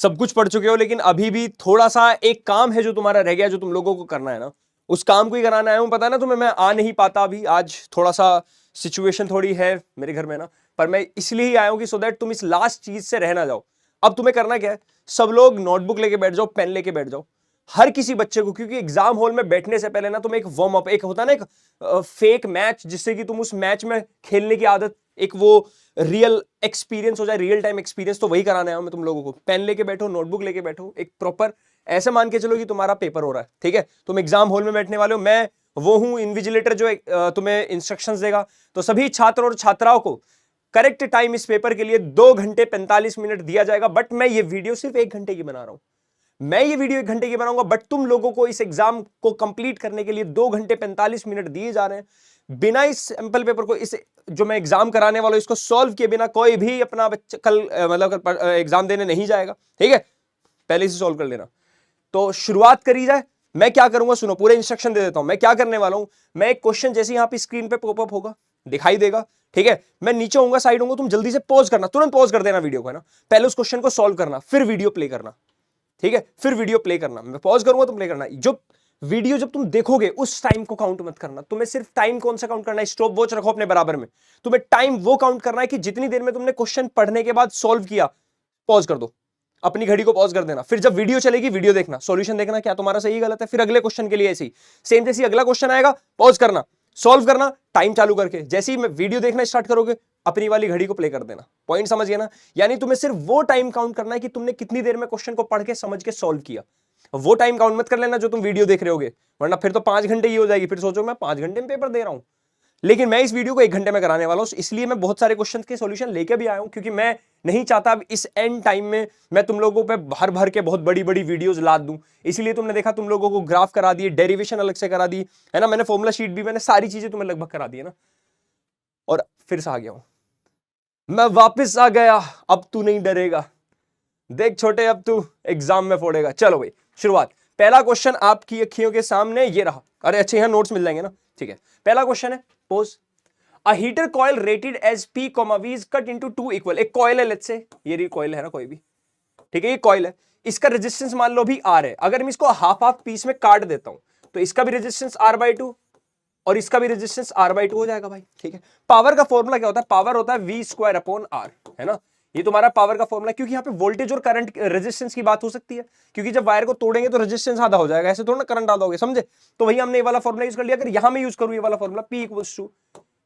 सब कुछ पढ़ चुके हो, लेकिन अभी भी थोड़ा सा एक काम है जो तुम्हारा रह गया, जो तुम लोगों को करना है ना, उस काम को ही कराना आया हूं। पता है ना तुम्हें, मैं आ नहीं पाता अभी, आज थोड़ा सा सिचुएशन थोड़ी है मेरे घर में ना, पर मैं इसलिए ही आया हूं कि सो दैट तुम इस लास्ट चीज से रह ना जाओ। अब तुम्हें करना क्या है, सब लोग नोटबुक लेके बैठ जाओ, पेन लेके बैठ जाओ, हर किसी बच्चे को, क्योंकि एग्जाम हॉल में बैठने से पहले ना तुम एक वार्म अप, एक होता है ना एक फेक मैच, जिससे कि तुम उस मैच में खेलने की आदत, एक वो रियल एक्सपीरियंस हो जाए, रियल टाइम एक्सपीरियंस, तो वही कराने आया मैं तुम लोगों को। पेन लेके बैठो, नोटबुक लेके बैठो, एक प्रॉपर, ऐसे मान के चलो कि तुम्हारा पेपर हो रहा है, ठीक है, तुम एग्जाम हॉल में बैठने वाले हो, मैं वो हूं इन्विजिलेटर जो तुम्हें इंस्ट्रक्शंस देगा। तो सभी छात्र और छात्राओं को करेक्ट टाइम इस पेपर के लिए 2 घंटे 45 मिनट दिया जाएगा, बट मैं ये वीडियो सिर्फ 1 घंटे की बना रहा हूं। मैं ये वीडियो 1 घंटे की बनाऊंगा, बट तुम लोगों को इस एग्जाम को कंप्लीट करने के लिए 2 घंटे 45 मिनट दिए जा रहे हैं। बिना इस सैंपल पेपर को, इस जो मैं एग्जाम कराने वाला हूं, इसको सॉल्व किए बिना कोई भी अपना बच्चा कल मतलब एग्जाम देने नहीं जाएगा, ठीक है, पहले से सॉल्व कर लेना। तो शुरुआत करी जाए। मैं क्या करूंगा सुनो, पूरे इंस्ट्रक्शन दे देता हूं। मैं क्या करने वाला हूं, मैं एक क्वेश्चन जैसे यहां पे स्क्रीन पे पॉपअप होगा, दिखाई देगा, ठीक है, मैं नीचे होऊंगा, साइड होऊंगा, तुम जल्दी से पॉज करना, तुरंत पॉज कर देना वीडियो को, है ना, पहले उस क्वेश्चन को सॉल्व करना, फिर वीडियो प्ले करना, ठीक है, फिर वीडियो प्ले करना, मैं पॉज करूंगा, तुम प्ले करना। जो वीडियो जब तुम देखोगे उस टाइम को काउंट मत करना, तुम्हें सिर्फ टाइम कौन सा काउंट करना है, स्टॉप वॉच रखो अपने बराबर में, तुम्हें टाइम वो काउंट करना है कि जितनी देर में तुमने क्वेश्चन पढ़ने के बाद सॉल्व किया, पॉज कर दो, अपनी घड़ी को पॉज कर देना, फिर जब वीडियो चलेगी वीडियो देखना, सॉल्यूशन देखना क्या तुम्हारा सही गलत है, फिर अगले क्वेश्चन के लिए ऐसे ही सेम, जैसे अगला क्वेश्चन आएगा पॉज करना, सॉल्व करना, टाइम चालू करके, जैसे ही वीडियो देखना स्टार्ट करोगे अपनी वाली घड़ी को प्ले कर देना। पॉइंट समझ गया ना, यानी तुम्हें सिर्फ वो टाइम काउंट करना है कि तुमने कितनी देर में क्वेश्चन को पढ़ के समझ के सॉल्व किया, वो टाइम काउंट मत कर लेना जो तुम वीडियो देख रहे होगे, वरना फिर तो 5 घंटे ही हो जाएगी, फिर सोचो मैं 5 घंटे में पेपर दे रहा हूं। लेकिन मैं इस वीडियो को 1 घंटे में कराने वाला हूं, इसलिए मैं बहुत सारे क्वेश्चन के सॉल्यूशन लेके भी आया हूं, क्योंकि मैं नहीं चाहता अब इस एंड टाइम में मैं तुम लोगों पे भर भर के बहुत बड़ी बड़ी वीडियोस लाद दूं। इसलिए तुमने देखा, तुम लोगों को ग्राफ करा दिए, डेरिवेशन अलग से करा दी, है ना, मैंने फॉर्मूला शीट भी, मैंने सारी चीजें तुम्हें लगभग करा दी है ना, और फिर से आ गया हूं, मैं वापस आ गया, अब तू नहीं डरेगा, देख छोटे अब तू एग्जाम में फोड़ेगा। चलो भाई शुरुआत, पहला क्वेश्चन आपकी अखियों के सामने ये रहा, अरे अच्छे यहां नोट्स मिल जाएंगे ना, ठीक है, पहला क्वेश्चन है, pose a heater coil rated as P, V is cut into 2 equal, एक कॉइल है, लेट्स से ये रही कॉइल है ना कोई भी, ठीक है, ये कॉइल है, इसका रेजिस्टेंस मान लो भी R है, अगर मैं इसको हाफ हाफ पीस में काट देता हूं तो इसका भी रेजिस्टेंस R/2 और इसका भी रेजिस्टेंस R/2 हो जाएगा भाई, ठीक है। पावर का फॉर्मूला क्या होता है, पावर होता है V²/R, है ना, ये तुम्हारा पावर का फॉर्मूला, क्योंकि यहाँ पे वोल्टेज और करंट रेजिस्टेंस की बात हो सकती है, क्योंकि जब वायर को तोड़ेंगे तो रेजिस्टेंस आधा हो जाएगा, ऐसे थोड़ा ना करंट आधा हो गया, समझे, तो वही हमने ये वाला फॉर्मूला यूज कर लिया। अगर यहां में यूज करूं ये वाला फॉर्मूला, P =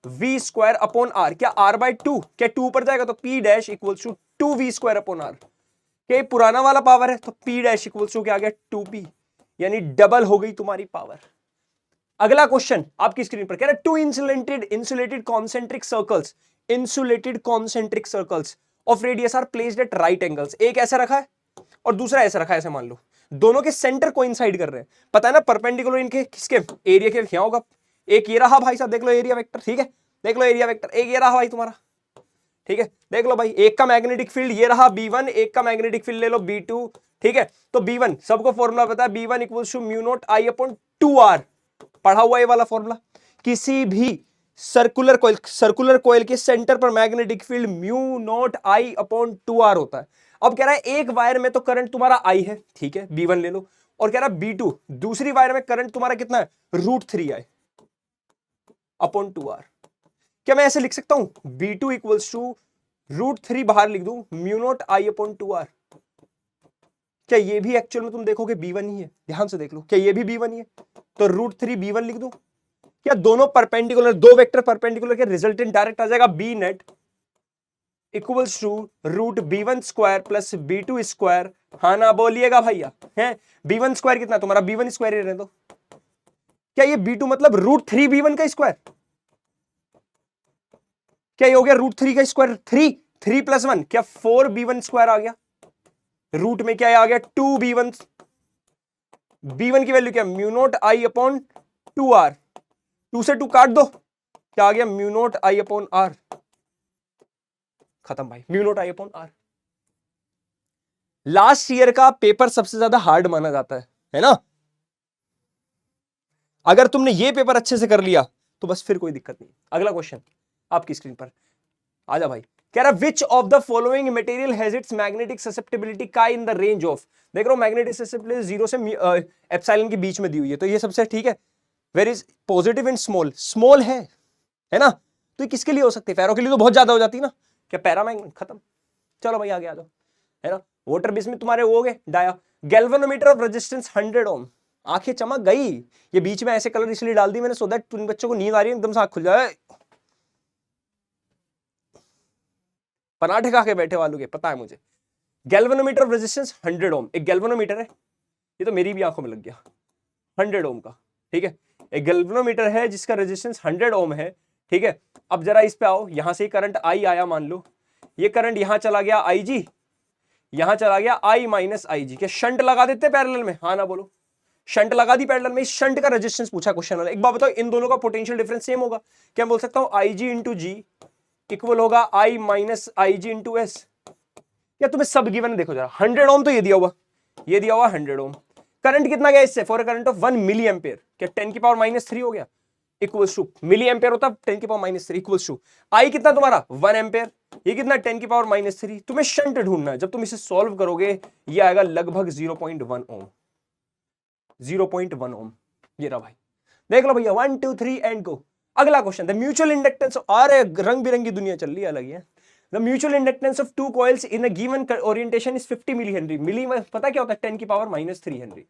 V²/R, क्या R/2, क्या 2 ऊपर जाएगा तो P dash equals to 2V²/R, क्या ये पुराना वाला पावर है तो P डैश इक्वल्स टू क्या आ गया 2P, यानी डबल हो गई तुम्हारी पावर। अगला क्वेश्चन आपकी स्क्रीन पर कह रहा है, two insulated concentric circles of radius R placed at right angles, एक ऐसा रखा है और दूसरा ऐसा रखा है, ऐसे मान लो दोनों के सेंटर कोइंसाइड कर रहे हैं, पता है ना परपेंडिकुलर इनके, किसके एरिया के क्या होगा, एक ये रहा भाई साहब, देख लो एरिया वेक्टर, ठीक है, देख लो एरिया वेक्टर, एक ये रहा भाई तुम्हारा, ठीक है, देख लो भाई, एक का मैग्नेटिक फील्ड ये रहा B1, एक का मैग्नेटिक फील्ड ले लो B2, ठीक है, तो B1 सबको फॉर्मूला पता है, B1 इक्वल्स टू μ0I/2R, पढ़ा हुआ ये वाला फॉर्मूला। किसी भी सर्कुलर कॉइल के सेंटर पर मैग्नेटिक फील्ड μ0I/2R होता है। अब कह रहा है एक वायर में तो करंट तुम्हारा I है, ठीक है, B1 ले लो, और कह रहा है B2 दूसरी वायर में करंट तुम्हारा कितना है, √3I/2R। क्या मैं ऐसे लिख सकता हूं, B2 इक्वल्स टू √3 बाहर लिख दूं μ0I/2R, क्या ये भी एक्चुअल में तुम देखोगे B1 ही है, ध्यान से देख लो, क्या ये भी B1 ही है, तो √3 B1 लिख दूं, क्या दोनों परपेंडिकुलर, दो वेक्टर परपेंडिकुलर के रिजल्टेंट डायरेक्ट आ जाएगा, B net equals to √B1² plus B2², हाँ ना बोलिएगा भैया, है B1² कितना तुम्हारा, B1² ही रहने दो, क्या ये B2 मतलब √3 B1 का स्क्वायर, क्या ये हो गया √3 का स्क्वायर, 3 + 1 क्या 4B1² आ गया, रूट में क्या आ गया 2B1, B1 की वैल्यू क्या μ0I/2R, 2 से 2 काट दो, क्या आ गया μ0I/R, खत्म भाई, μ0I/R। लास्ट ईयर का पेपर सबसे ज्यादा हार्ड माना जाता है ना, अगर तुमने ये पेपर अच्छे से कर लिया तो बस फिर कोई दिक्कत नहीं। अगला क्वेश्चन आपकी स्क्रीन पर, आजा भाई, कह रहा which of the following material has its magnetic susceptibility का इन द रेंज ऑफ, देख रहा हूं मैग्नेटिक ससेप्टिबिलिटी 0 से एप्सिलॉन के बीच में दी हुई है, तो ये सबसे ठीक है। Where is positive in small, small है ना, तो ये किसके लिए हो सकती है, फेरो के लिए तो बहुत ज्यादा हो जाती है ना, क्या पैरामैग्नेट, खत्म। चलो भाई आगे आ जाओ, है ना। वाटर बेस में तुम्हारे वो हो गए डाया। गैल्वेनोमीटर ऑफ रेजिस्टेंस 100 ओम, आंखें चमक गई, ये बीच में ऐसे कलर इसलिए डाल दी मैंने सो दैट तुम बच्चों को नींद आ रही है एकदम से आंख खुल जाए, पराठे खा के बैठे वालों के, पता है मुझे। गैल्वेनोमीटर ऑफ रेजिस्टेंस 100 ओम, एक गैल्वेनोमीटर है, ये तो मेरी भी आंखों में लग गया, 100 ओम का, ठीक है। एक गैल्वेनोमीटर है जिसका रेजिस्टेंस 100 ओम है, ठीक है। अब जरा इस पे आओ, यहां से करंट आई आया, मान लो ये करंट यहां चला गया आई जी, यहां चला गया आई माइनस आई जी, क्या शंट लगा देते पैरेलल में, हाँ ना बोलो, शंट लगा दी पैरेलल में, इस शंट का रेजिस्टेंस पूछा क्वेश्चन वाला। एक बात बताओ, इन दोनों का पोटेंशियल डिफरेंस सेम होगा क्या, मैं बोल सकता हूं आई जी इंटू जी इक्वल होगा आई माइनस आई जी इंटू एस, या तुम्हें सब गिवन है, देखो जरा 100 ओम तो ये दिया हुआ, ये दिया हुआ 100 ओम, करंट कितना गया इससे, for a current of 1 milli ampere, क्या 10 की पावर -3 हो गया, इक्वल्स टू, मिली एम्पियर होता 10 की पावर -3 इक्वल्स टू, आई कितना तुम्हारा 1 एम्पियर, ये कितना 10 की पावर -3, तुम्हें शंट ढूंढना है, जब तुम इसे सॉल्व करोगे ये आएगा लगभग 0.1 ओम, 0.1 ओम, ये रहा भाई, देख लो भैया 1 2 3 एंड गो। अगला क्वेश्चन, द म्यूचुअल इंडक्टेंस, अरे रंग बिरंगी दुनिया चल रही है, अलग है। The mutual inductance of two coils in a given orientation is 50 milli henry, milli में पता क्या होता है 10 की पावर -3 हेनरी,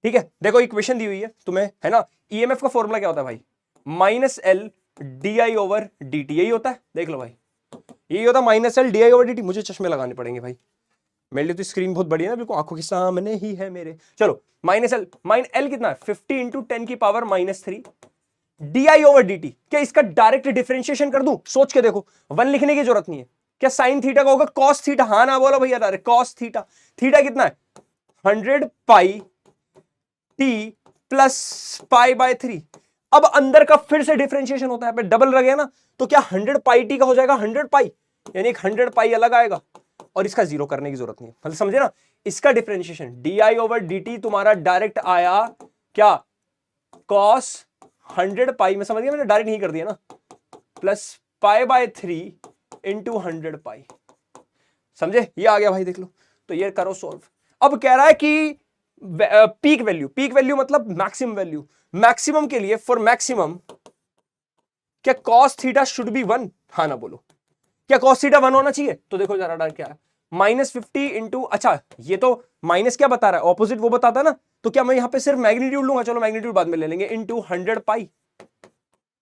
ठीक है। देखो इक्वेशन दी हुई है तुम्हें, है ना, ईएमएफ का फॉर्मूला क्या होता है भाई, -L di/dt, यही होता है, देख लो भाई, यही होता है -L di/dt, मुझे चश्मे लगाने पड़ेंगे भाई, मेरे लिए तो स्क्रीन बहुत बड़ी है ना, बिल्कुल आंखों के सामने ही है मेरे। चलो -L कितना है 50 इंटू 10 की पावर -3 di/dt, क्या इसका डायरेक्ट डिफरेंशिएशन कर दूं, सोच के देखो, 1 लिखने की जरूरत नहीं है, क्या साइन थीटा का होगा कॉस थीटा, हाँ ना बोलो भैया, डायरेक्ट कॉस थीटा, थीटा कितना है 100 पाई t प्लस π/3, अब अंदर का फिर से डिफरेंशिएशन होता है, डबल रह गया ना, तो क्या 100 पाई टी का हो जाएगा 100 पाई, यानी एक 100 पाई अलग आएगा, और इसका जीरो करने की जरूरत नहीं है, मतलब समझे ना, इसका डिफरेंशिएशन di/dt तुम्हारा डायरेक्ट आया क्या cos 100 पाई में, समझ गया, मैंने डायरेक्ट नहीं कर दिया ना, प्लस π/3 इंटू 100 पाई, समझे, ये आ गया भाई, देख लो, तो ये करो सॉल्व। अब कह रहा है कि पीक वैल्यू मतलब मैक्सिमम वैल्यू, मैक्सिमम के लिए फॉर मैक्सिमम क्या cos थीटा शुड बी 1, हाँ ना बोलो, क्या cos थीटा 1 होना चाहिए, तो देखो जरा डाल क्या है -50 इंटू, अच्छा ये तो माइनस क्या बता रहा है, ऑपोजिट वो बताता है ना, तो क्या मैं यहां पे सिर्फ मैग्नीट्यूड लूंगा, चलो मैग्नीट्यूड बाद में ले लेंगे, इंटू 100 पाई,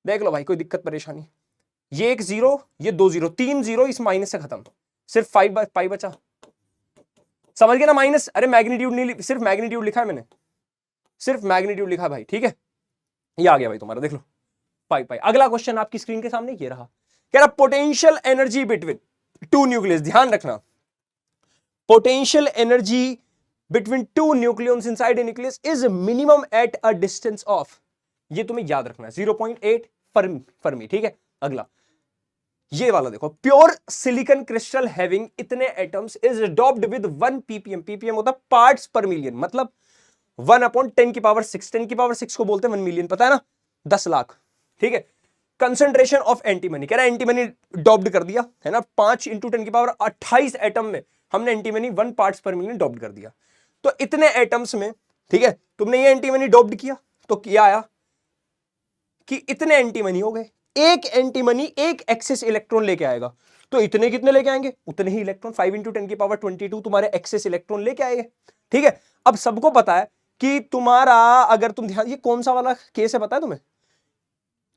देख लो भाई कोई दिक्कत परेशानी, ये एक जीरो, ये 2 जीरो, 3 जीरो इस माइनस से खत्म, सिर्फ 5 पाई बचा, समझ गए ना, माइनस, अरे मैग्नीट्यूड नहीं, सिर्फ मैग्नीट्यूड लिखा है मैंने, सिर्फ मैग्नीट्यूड लिखा है भाई, ठीक है, ये आ गया भाई तुम्हारा, देख लो 5 पाई। अगला क्वेश्चन आपकी स्क्रीन के सामने ये रहा, कह रहा potential energy between two nucleus, ध्यान रखना, potential energy between two nucleons inside a nucleus is minimum at a distance of, ये तुम्हें याद रखना है 0.8 फर्मी, ठीक है। अगला ये वाला देखो, प्योर सिलिकॉन क्रिस्टल हैविंग इतने atoms is doped with 1 ppm, ppm होता है पार्ट्स पर मिलियन, मतलब 1/10 की पावर 6, 10 की पावर 6 को बोलते हैं 1 मिलियन, पता है ना, 10 लाख, ठीक है। कंसंट्रेशन ऑफ एंटीमनी, कह रहा है एंटीमनी डॉप्ड कर दिया, है ना, 5 इंटू 10 की पावर 28 एटम में हमने एंटीमनी 1 पार्ट्स पर मिलियन डॉप्ड कर दिया, तो इतने एटम्स में, ठीक है, तुमने ये एंटीमनी डॉप्ड किया, तो क्या आया कि इतने एंटीमनी हो गए, एक एंटीमनी एक एक्सेस इलेक्ट्रॉन लेके आएगा, तो इतने कितने लेके आएंगे, उतने ही इलेक्ट्रॉन, 5 इंटू 10 की पावर 22 तुम्हारे एक्सेस इलेक्ट्रॉन लेके आएंगे, ठीक है। अब सबको पता है कि तुम्हारा, अगर तुम ध्यान, ये कौन सा वाला केस है पता है तुम्हें,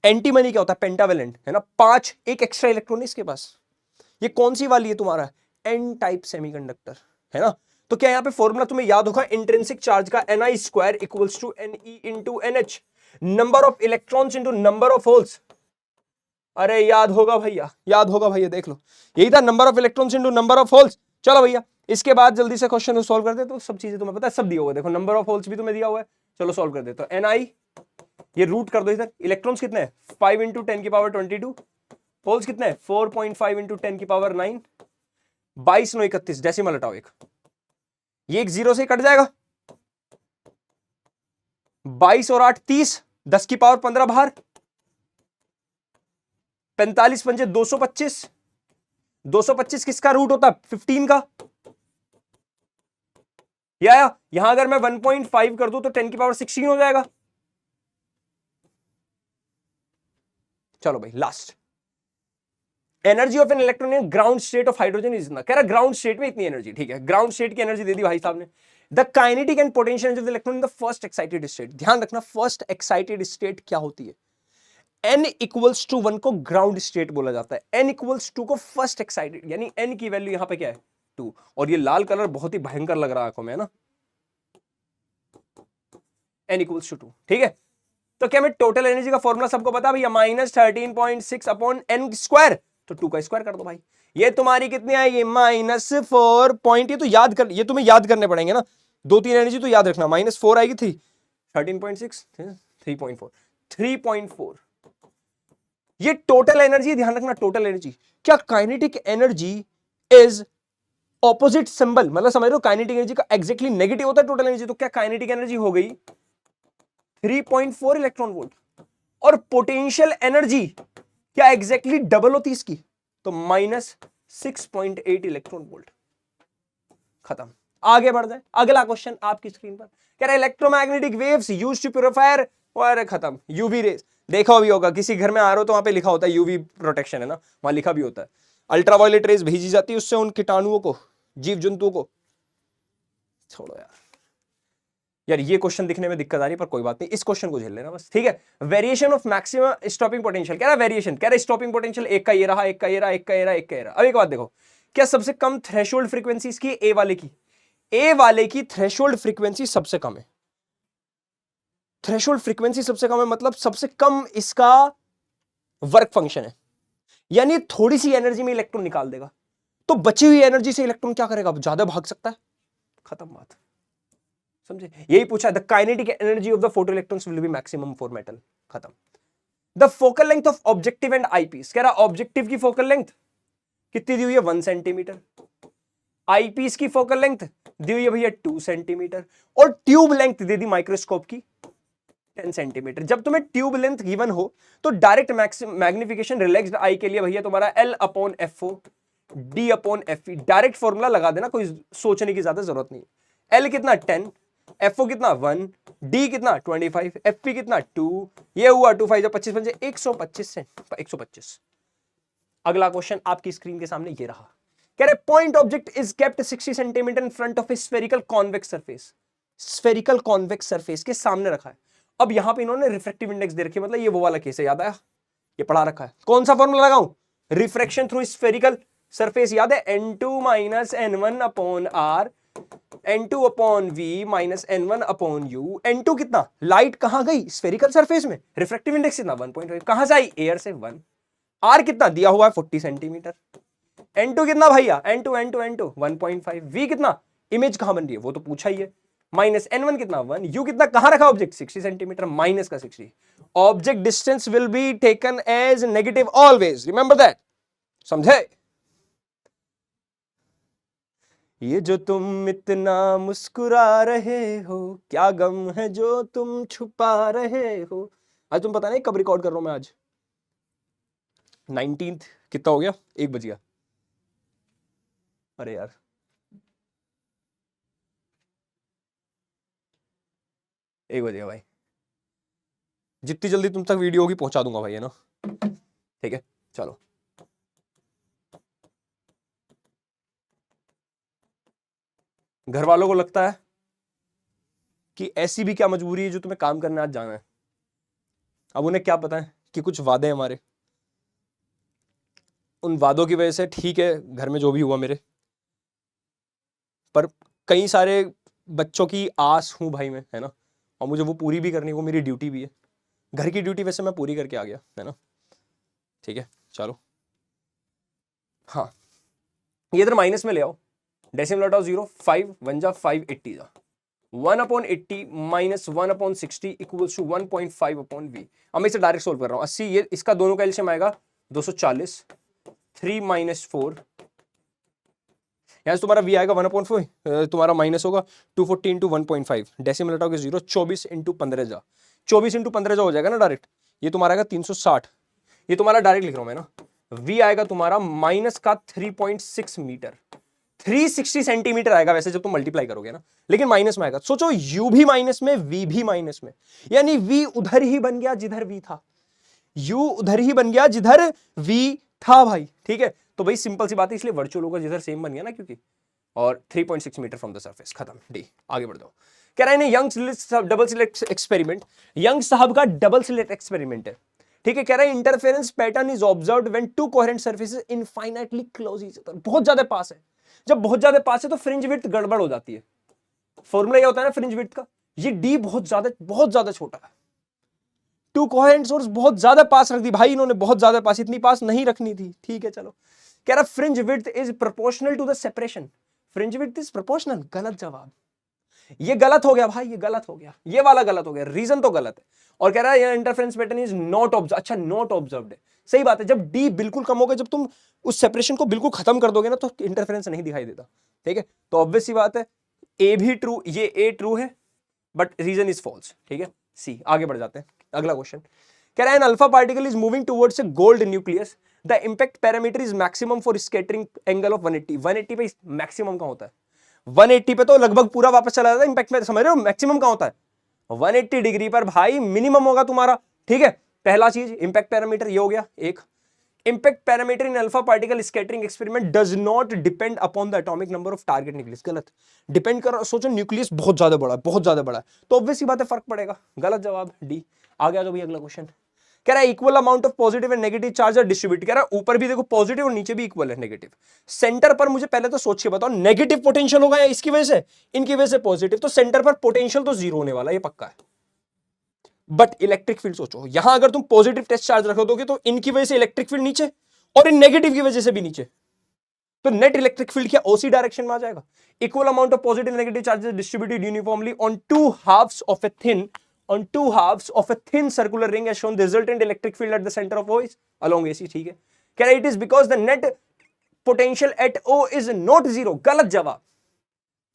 एंटीमनी क्या होता है पेंटावेलेंट, है ना, 5 एक एक्स्ट्रा इलेक्ट्रॉन इसके पास, ये कौन सी वाली है तुम्हारा एन टाइप सेमीकंडक्टर, है ना, तो क्या यहां पे फॉर्मूला तुम्हें याद होगा इंट्रिंसिक चार्ज का, Ni² equals to Ne into NH, number of electrons into number of holes, अरे याद होगा भैया, याद होगा भैया, देख लो यही था, number of electrons into number of holes. चलो भैया इसके बाद जल्दी से क्वेश्चन सॉल्व कर दे, तो सब चीजें तुम्हें पता है, सब दिया हुआ है, देखो नंबर ऑफ होल्स भी तुम्हें दिया हुआ है, चलो सॉल्व कर दे, तो Ni, ये रूट कर दो इधर, इलेक्ट्रॉन्स कितने हैं 5 इंटू 10 की पावर 22, होल्स कितने हैं 4.5 इंटू 10 की पावर 9, 22 9 31, डेसिमल हटाओ एक, ये एक जीरो से कट जाएगा, 22 और 8 30, 10 की पावर 15 बाहर, 45 पंजे 225, 225 किसका रूट होता है? 15 का। या यहां अगर मैं 1.5 कर दूं तो 10 की पावर 16 हो जाएगा। चलो भाई last, energy of an electron in ground state of hydrogen is इतना। कह रहा ग्राउंड स्टेट में इतनी एनर्जी, ठीक है, ग्राउंड स्टेट की एनर्जी दे दी भाई साहब ने। The kinetic and potential energy of the electron in the first excited state. ध्यान रखना फर्स्ट एक्साइटेड स्टेट क्या होती है? n इक्वल्स टू 1 को ग्राउंड स्टेट बोला जाता है, n इक्वल्स 2 को फर्स्ट एक्साइटेड, यानी n की वैल्यू यहां पे क्या है? 2। और ये लाल कलर बहुत ही भयंकर लग रहा है आंखों में, है ना? n इक्वल्स टू 2, ठीक है। तो क्या मैं टोटल एनर्जी का फॉर्मूला सबको पता भैया? -13.6 अपॉन n स्क्वायर, तो 2 का स्क्वायर कर दो भाई। ये तुम्हारी कितनी आएगी? -4 पॉइंट, ये तो याद कर, ये तुम्हें याद करने पड़ेंगे ना, 2-3 एनर्जी तो याद रखना। -4 आएगी थी, 13.6, 3.4, 3.4, ये टोटल एनर्जी। ध्यान रखना टोटल एनर्जी। क्या kinetic energy is opposite symbol, मतलब समझ रहे हो काइनेटिक एनर्जी का एग्जैक्टली नेगेटिव होता है टोटल एनर्जी। तो क्या काइनेटिक एनर्जी हो गई 3.4 इलेक्ट्रॉन वोल्ट, और पोटेंशियल एनर्जी क्या एग्जैक्टली डबल होती इसकी? तो -6.8 इलेक्ट्रॉन वोल्ट। खत्म। आगे बढ़ जाए, अगला क्वेश्चन आपकी स्क्रीन पर कह रहा है electromagnetic waves used to purifier, और खत्म। यूवी रेज, देखा भी होगा किसी घर में आ रहे हो तो वहां पे लिखा होता है यूवी प्रोटेक्शन, है ना, वहां लिखा भी होता है। अल्ट्रावायलेट रेज भेजी जाती है उससे उन कीटाणुओं को, जीव जंतुओं को। छोड़ो यार ये क्वेश्चन दिखने में दिक्कत आ रही है, पर कोई बात नहीं, इस क्वेश्चन को झेल लेना बस, ठीक है। Variation of maximum stopping potential, कह रहा है वेरिएशन, कह रहा है स्टॉपिंग पोटेंशियल एक का ये रहा, एक का ये रहा, एक का ये रहा, एक का ये रहा। अब एक बात देखो, क्या सबसे कम थ्रेशोल्ड फ्रीक्वेंसी इसकी ए वाले की? ए वाले की थ्रेशोल्ड फ्रीक्वेंसी सबसे कम है। थ्रेशोल्ड फ्रीक्वेंसी सबसे कम है मतलब सबसे कम इसका वर्क फंक्शन है, यानी थोड़ी सी एनर्जी में इलेक्ट्रॉन निकाल देगा। तो बची हुई एनर्जी से इलेक्ट्रॉन क्या करेगा? ज्यादा भाग सकता है। खत्म बात, समझे? यही पूछा, the kinetic energy of the photo electrons will be maximum for metal. खत्म। The focal length of objective and eyepiece, कह रहा ऑब्जेक्टिव की फोकल लेंथ कितनी दी हुई है? 1 सेंटीमीटर। आईपीस की फोकल लेंथ दी हुई है भैया 2 सेंटीमीटर, और ट्यूब लेंथ दे दी माइक्रोस्कोप की 10 सेंटीमीटर। जब तुम्हें ट्यूब लेंथ गिवन हो तो डायरेक्ट मैग्निफिकेशन रिलैक्स्ड आई के लिए भैया तुम्हारा L/FO D/FE, डायरेक्ट फॉर्मूला लगा देना, कोई सोचने की ज्यादा जरूरत नहीं। L कितना 10, FO कितना 1, D कितना 25, FP कितना 2, ये हुआ 2 5 25 बन जाए 125 से 125। अगला क्वेश्चन आपकी स्क्रीन के सामने ये रहा, कह रहे point object is kept 60 centimetre in front of A spherical convex surface. Spherical convex surface के सामने रखा है। अब यहां पे इन्होंने रिफ्रैक्टिव इंडेक्स दे रखी है, मतलब ये वो वाला केस है, याद आया? ये पढ़ा रखा है। कौन सा फॉर्मूला लगाऊं? रिफ्रैक्शन थ्रू स्फेरिकल सरफेस, याद है? N2 - N1 upon R, N2 upon V - N1 upon U। N2 कितना? लाइट कहां गई? स्फेरिकल सरफेस में। रिफ्रैक्टिव इंडेक्स कितना? 1.5। कहां से आई? एयर से 1। R कितना दिया हुआ है? 40 सेंटीमीटर। N2 कितना भैया? N2 1.5। V कितना? इमेज कहां बन रही है वो तो पूछा ही है। -N1 कितना? 1। U कितना? कहां रखा ऑब्जेक्ट? 60 सेंटीमीटर, माइनस का 60। Object distance will be taken as negative always, remember that, समझे? ये जो तुम इतना मुस्कुरा रहे हो, क्या गम है जो तुम छुपा रहे हो। आज तुम पता नहीं कब रिकॉर्ड कर रहा हूं मैं? आज 19th, कितना हो गया? 1 बज गया। अरे यार, एक बजेगा भाई। जितनी जल्दी तुम तक वीडियो होगी पहुंचा दूंगा भाई, है ना? ठीक है, चलो। घर वालों को लगता है कि ऐसी भी क्या मजबूरी है जो तुम्हें काम करने आज जाना है। अब उन्हें क्या पता है कि कुछ वादे हैं हमारे, उन वादों की वजह से ठीक है घर में जो भी हुआ मेरे, पर कई सारे बच्चों की आस हूं भाई मैं, है ना, और मुझे वो पूरी भी करनी, वो मेरी ड्यूटी भी है। घर की ड्यूटी वैसे मैं पूरी करके आ गया, है ना? ठीक है, चलो। हाँ, ये इधर माइनस में ले आओ, डेसिमल हटाओ 0, 5 1 जा 580 जा 1/80 - 1/60 इक्वल्स टू 1.5/V। अब मैं इसे डायरेक्ट सोल्व कर रहा हूं। 80, ये इसका दोनों का एलसीएम आएगा 240, 3 - 4, यहां से तुम्हारा v आएगा 1/4, तुम्हारा माइनस होगा 240 × 1.5, डेसिमल हटाओगे 0, 24 × 15 जा 24 × 15 जा हो जाएगा ना डायरेक्ट। ये तुम्हारा आएगा 360, ये तुम्हारा डायरेक्ट लिख रहा हूं मैं ना, v आएगा तुम्हारा माइनस का 3.6 मीटर, 360 सेंटीमीटर आएगा वैसे जब तुम मल्टीप्लाई करोगे ना, लेकिन माइनस में आएगा। सोचो u भी माइनस में, v भी माइनस में, यानी v उधर ही बन गया जिधर v था, u उधर ही बन गया जिधर v था भाई, ठीक है। तो भाई सिंपल सी बात है, इसलिए वर्चुअल होगा जिधर सेम बन गया ना, क्योंकि और 3.6 मीटर फ्रॉम द सरफेस, खत्म। डी, आगे बढ़ जाओ। कह रहा है young double slit experiment, young साहब का डबल स्लिट एक्सपेरिमेंट है, ठीक है। कह रहा है interference pattern is observed when to coherent surfaces infinitely close each other, बहुत ज्यादा पास है। जब बहुत ज्यादा पास है तो फ्रिंज विड्थ गड़बड़ हो जाती है। फॉर्मूला ये होता है ना फ्रिंज विड्थ का, ये डी बहुत ज्यादा छोटा है। टू कोहेरेंट सोर्स बहुत ज्यादा पास रख दी भाई इन्होंने, बहुत ज्यादा पास, इतनी पास नहीं रखनी थी, ठीक है चलो। कह रहा fringe width is proportional to the separation, fringe width is proportional, गलत जवाब। ये गलत हो गया भाई, ये गलत हो गया, ये वाला गलत हो गया, रीजन तो गलत है। और कह रहा है interference pattern is not observe, अच्छा नॉट ऑब्जर्व्ड है, सही बात है। जब डी बिल्कुल कम होगा, जब तुम उस सेपरेशन को बिल्कुल खत्म कर दोगे ना, तो इंटरफेरेंस नहीं दिखाई देता, ठीक है। तो ऑब्वियस सी बात है ए भी ट्रू, ये ए ट्रू है, बट रीजन इज फॉल्स, ठीक है। सी, आगे बढ़ जाते हैं, अगला क्वेश्चन। कह रहा है an alpha particle is moving towards a gold nucleus, the impact parameter is maximum for scattering angle of 180, 180 पे मैक्सिमम का होता है, 180 पे तो लगभग पूरा वापस चला जाता है इंपैक्ट में, समझ रहे हो। मैक्सिमम का होता है 180 डिग्री पर भाई मिनिमम होगा तुम्हारा, ठीक है। पहला चीज इंपैक्ट पैरामीटर ये हो गया एक। Impact parameter in alpha particle scattering experiment does not depend upon the atomic number of target nucleus, गलत। डिपेंड कर, सोचो न्यूक्लियस बहुत ज्यादा बड़ा है, बहुत ज्यादा बड़ा है, तो ऑब्वियस सी बात है फर्क पड़ेगा, गलत जवाब डी। आ गया जो भी अगला क्वेश्चन। कह रहा है equal amount of positive and negative charge are distribute, कह रहा है ऊपर भी देखो पॉजिटिव और नीचे भी इक्वल है नेगेटिव। सेंटर पर मुझे पहले तो सोच के बताओ नेगेटिव पोटेंशियल होगा या इसकी वजह से, इनकी वजह से पॉजिटिव, तो सेंटर पर पोटेंशियल तो जीरो होने वाला है, ये पक्का है। बट इलेक्ट्रिक फील्ड सोचो, यहां अगर तुम पॉजिटिव टेस्ट चार्ज रख दोगे तो इनकी वजह से इलेक्ट्रिक फील्ड नीचे और इन नेगेटिव की वजह से भी नीचे, तो नेट इलेक्ट्रिक फील्ड क्या ओसी डायरेक्शन में आ जाएगा। Equal amount of positive negative charges distributed uniformly on two halfs of a thin circular ring has shown the resultant electric field at the center of O is along AC, ठीक है। कह रहा है it is because the net potential at O is not zero, गलत जवाब,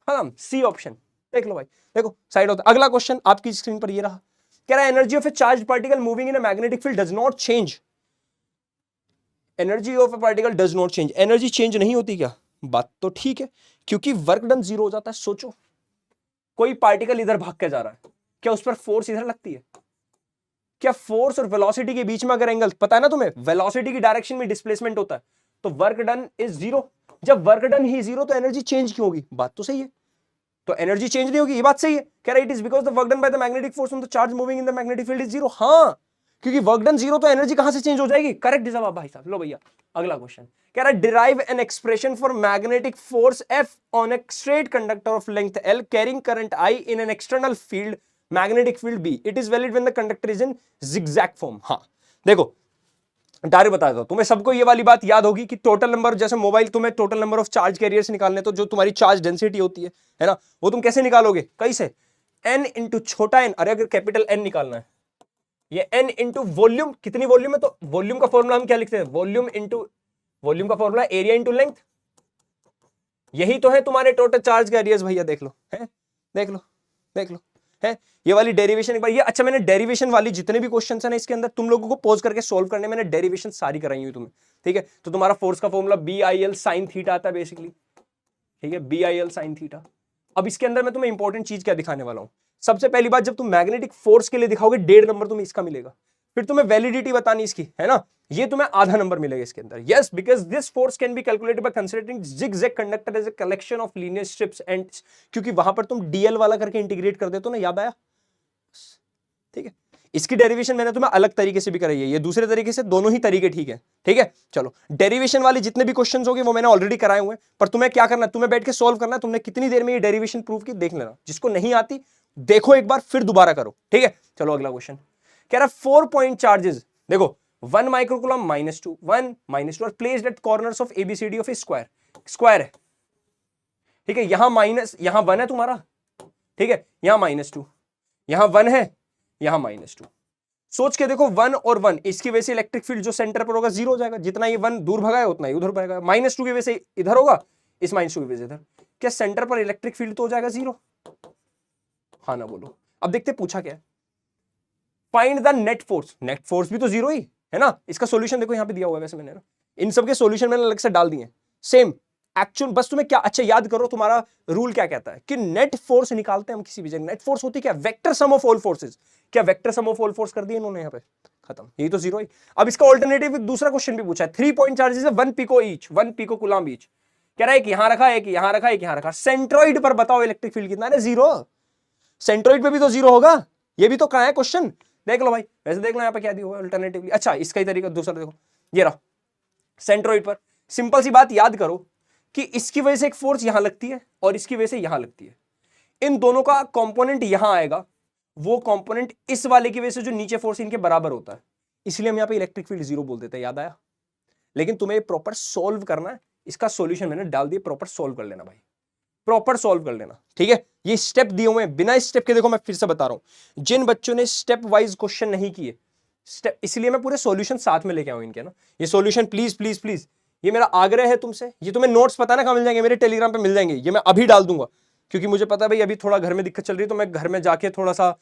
हाँ C option, देख लो भाई, देखो साइड होता। अगला क्वेश्चन आपकी स्क्रीन पर ये रहा। कह रहा है energy of A charge particle moving in a magnetic field does not change, energy of A particle does not change, energy change नहीं होती क्या, बात तो ठीक है, क्योंकि वर्क डन जीरो हो जाता है। सोचो कोई पार्टिकल इधर भाग के जा रहा है, क्या उस पर फोर्स इधर लगती है, क्या फोर्स और वेलोसिटी के बीच में अगर एंगल पता है ना तुम्हें, वेलोसिटी की डायरेक्शन में डिस्प्लेसमेंट होता है, तो वर्क डन इज जीरो। जब वर्क डन ही जीरो तो एनर्जी चेंज क्यों होगी, बात तो सही है, तो एनर्जी चेंज नहीं होगी, ये बात सही है। कह रहा है it is because the work done by the magnetic force on the charge moving in the magnetic field is zero, हाँ क्योंकि वर्क डन जीरो तो एनर्जी कहां से चेंज हो जाएगी, करेक्ट जवाब भाई साहब। लो भैया अगला क्वेश्चन। कह रहा है derive an expression for magnetic force F on a straight conductor of length L carrying current I in an external field magnetic field B, it is valid when the conductor is in zigzag form. हाँ देखो direct बता दो, तुम्हें सबको ये वाली बात याद होगी कि टोटल नंबर, जैसे मोबाइल तुम्हें total number of charge carriers निकालने, तो जो तुम्हारी चार्ज डेंसिटी होती है ना, वो तुम कैसे निकालोगे, कैसे, n इंटू छोटा n, अरे अगर कैपिटल N निकालना है, ये n इंटू वॉल्यूम, कितनी वॉल्यूम है, तो वॉल्यूम का फॉर्मूला हम क्या लिखते हैं, वॉल्यूम इंटू, वॉल्यूम का फॉर्मूला एरिया इंटू लेंथ, यही तो है तुम्हारे टोटल चार्ज कैरियर्स भैया, देख लो है, देख लो देख लो है ये वाली डेरिवेशन एक बार ये। अच्छा मैंने डेरिवेशन वाली जितने भी क्वेश्चन है ना इसके अंदर तुम लोगों को पॉज करके सोल्व करने, मैंने डेरिवेशन सारी कराई हुई तुम्हें, ठीक है। तो तुम्हारा फोर्स का फॉर्मूला BIL sin थीटा आता है बेसिकली, ठीक है, BIL sin थीटा। अब इसके अंदर मैं तुम्हें इंपॉर्टेंट चीज क्या दिखाने वाला हूं, सबसे पहली बात जब तुम मैग्नेटिक फोर्स के लिए दिखाओगे 1.5 नंबर तुम्हें इसका मिलेगा, फिर तुम्हें वैलिडिटी बतानी इसकी, है ना, ये तुम्हें आधा नंबर मिलेगा इसके अंदर। Yes, because this force can be calculated by considering zigzag conductor as a collection of linear strips and, क्योंकि वहां पर तुम DL वाला करके इंटीग्रेट कर देते हो ना, याद आया, ठीक है। इसकी डेरिवेशन मैंने तुम्हें अलग तरीके से भी कराई है, ये दूसरे तरीके से, दोनों ही तरीके ठीक है, ठीक है। चलो डेरिवेशन वाले जितने भी क्वेश्चंस होंगे वो मैंने ऑलरेडी कराए हुए हैं, पर तुम्हें क्या करना है, तुम्हें बैठ के सॉल्व करना है, तुमने कितनी देर में ये डेरिवेशन प्रूव की देख लेना, जिसको नहीं आती देखो एक बार फिर दोबारा करो, ठीक है। चलो अगला क्वेश्चन कह रहा है 4 पॉइंट चार्जेस, देखो 1 माइक्रोकूलम -2 1 -2 और placed at corners of ABCD of A square, square है, ठीक है, यहां माइनस, यहां 1 है तुम्हारा, ठीक है, यहां -2, यहां 1 है, यहां -2, सोच के देखो 1 और 1, इसकी वजह से इलेक्ट्रिक फील्ड जो सेंटर पर होगा 0 हो जाएगा, जितना ये 1 दूर भगाया उतना ही उधर भगाएगा, -2 की वजह से इधर होगा, इस -2 की वजह से इधर, क्या सेंटर पर इलेक्ट्रिक फील्ड तो हो जाएगा 0, हाँ ना बोलो। अब देखते पूछा क्या है, find the net force, net force भी तो 0 ही है ना, इसका सॉल्यूशन देखो यहां पे दिया हुआ है वैसे मैंने ना, इन सब के सॉल्यूशन मैंने अलग से डाल दिए सेम एक्चुअल। बस तुम्हें क्या अच्छा याद करो, तुम्हारा रूल क्या कहता है कि नेट फोर्स निकालते हैं हम किसी भी जगह, नेट फोर्स होती है क्या, vector sum of all forces. क्या vector sum of all force कर दिया इन्होंने यहाँ पे, खत्म, यही तो जीरो है। अब इसका ऑल्टरनेटिव दूसरा क्वेश्चन भी पूछा है, 3 पॉइंट चार्जेस है 1 pico each, 1 pico coulomb each. कह रहा है एक यहां रखा है, एक यहां रखा है, एक यहां रखा। सेंट्रोइड पर बताओ इलेक्ट्रिक फील्ड कितना है, जीरो। सेंट्रोइड पे भी तो जीरो होगा, ये भी तो कहां है क्वेश्चन, देख लो भाई। वैसे देख लो यहाँ पे क्या दिया हुआ अल्टरनेटिवली। अच्छा इसका ही तरीका दूसरा देखो, ये रहा सेंट्रोइड पर। सिंपल सी बात याद करो कि इसकी वजह से एक फोर्स यहां लगती है और इसकी वजह से यहां लगती है, इन दोनों का कंपोनेंट यहां आएगा, वो कंपोनेंट इस वाले की वजह से जो नीचे फोर्स इनके बराबर होता है, इसलिए हम यहां पे इलेक्ट्रिक फील्ड जीरो बोल देते हैं, याद आया। लेकिन तुम्हें प्रॉपर सोल्व करना है, इसका सॉल्यूशन मैंने डाल दिया, प्रॉपर सोल्व कर लेना भाई, प्रॉपर सोल्व कर लेना, ठीक है। ये स्टेप दिए हुए हैं, बिना स्टेप के देखो मैं फिर से बता रहा हूं, जिन बच्चों ने स्टेप वाइज क्वेश्चन नहीं किए स्टेप, इसलिए मैं पूरे सॉल्यूशन साथ में लेके आऊं इनके ना, ये सॉल्यूशन प्लीज प्लीज प्लीज, ये मेरा आग्रह है तुमसे। ये तुम्हें नोट्स पता ना कहां मिल जाएंगे, मेरे टेलीग्राम पे मिल जाएंगे, ये मैं अभी डाल दूंगा, क्योंकि मुझे पता है भाई अभी थोड़ा घर में दिक्कत चल रही है, तो मैं घर में जाके थोड़ा सा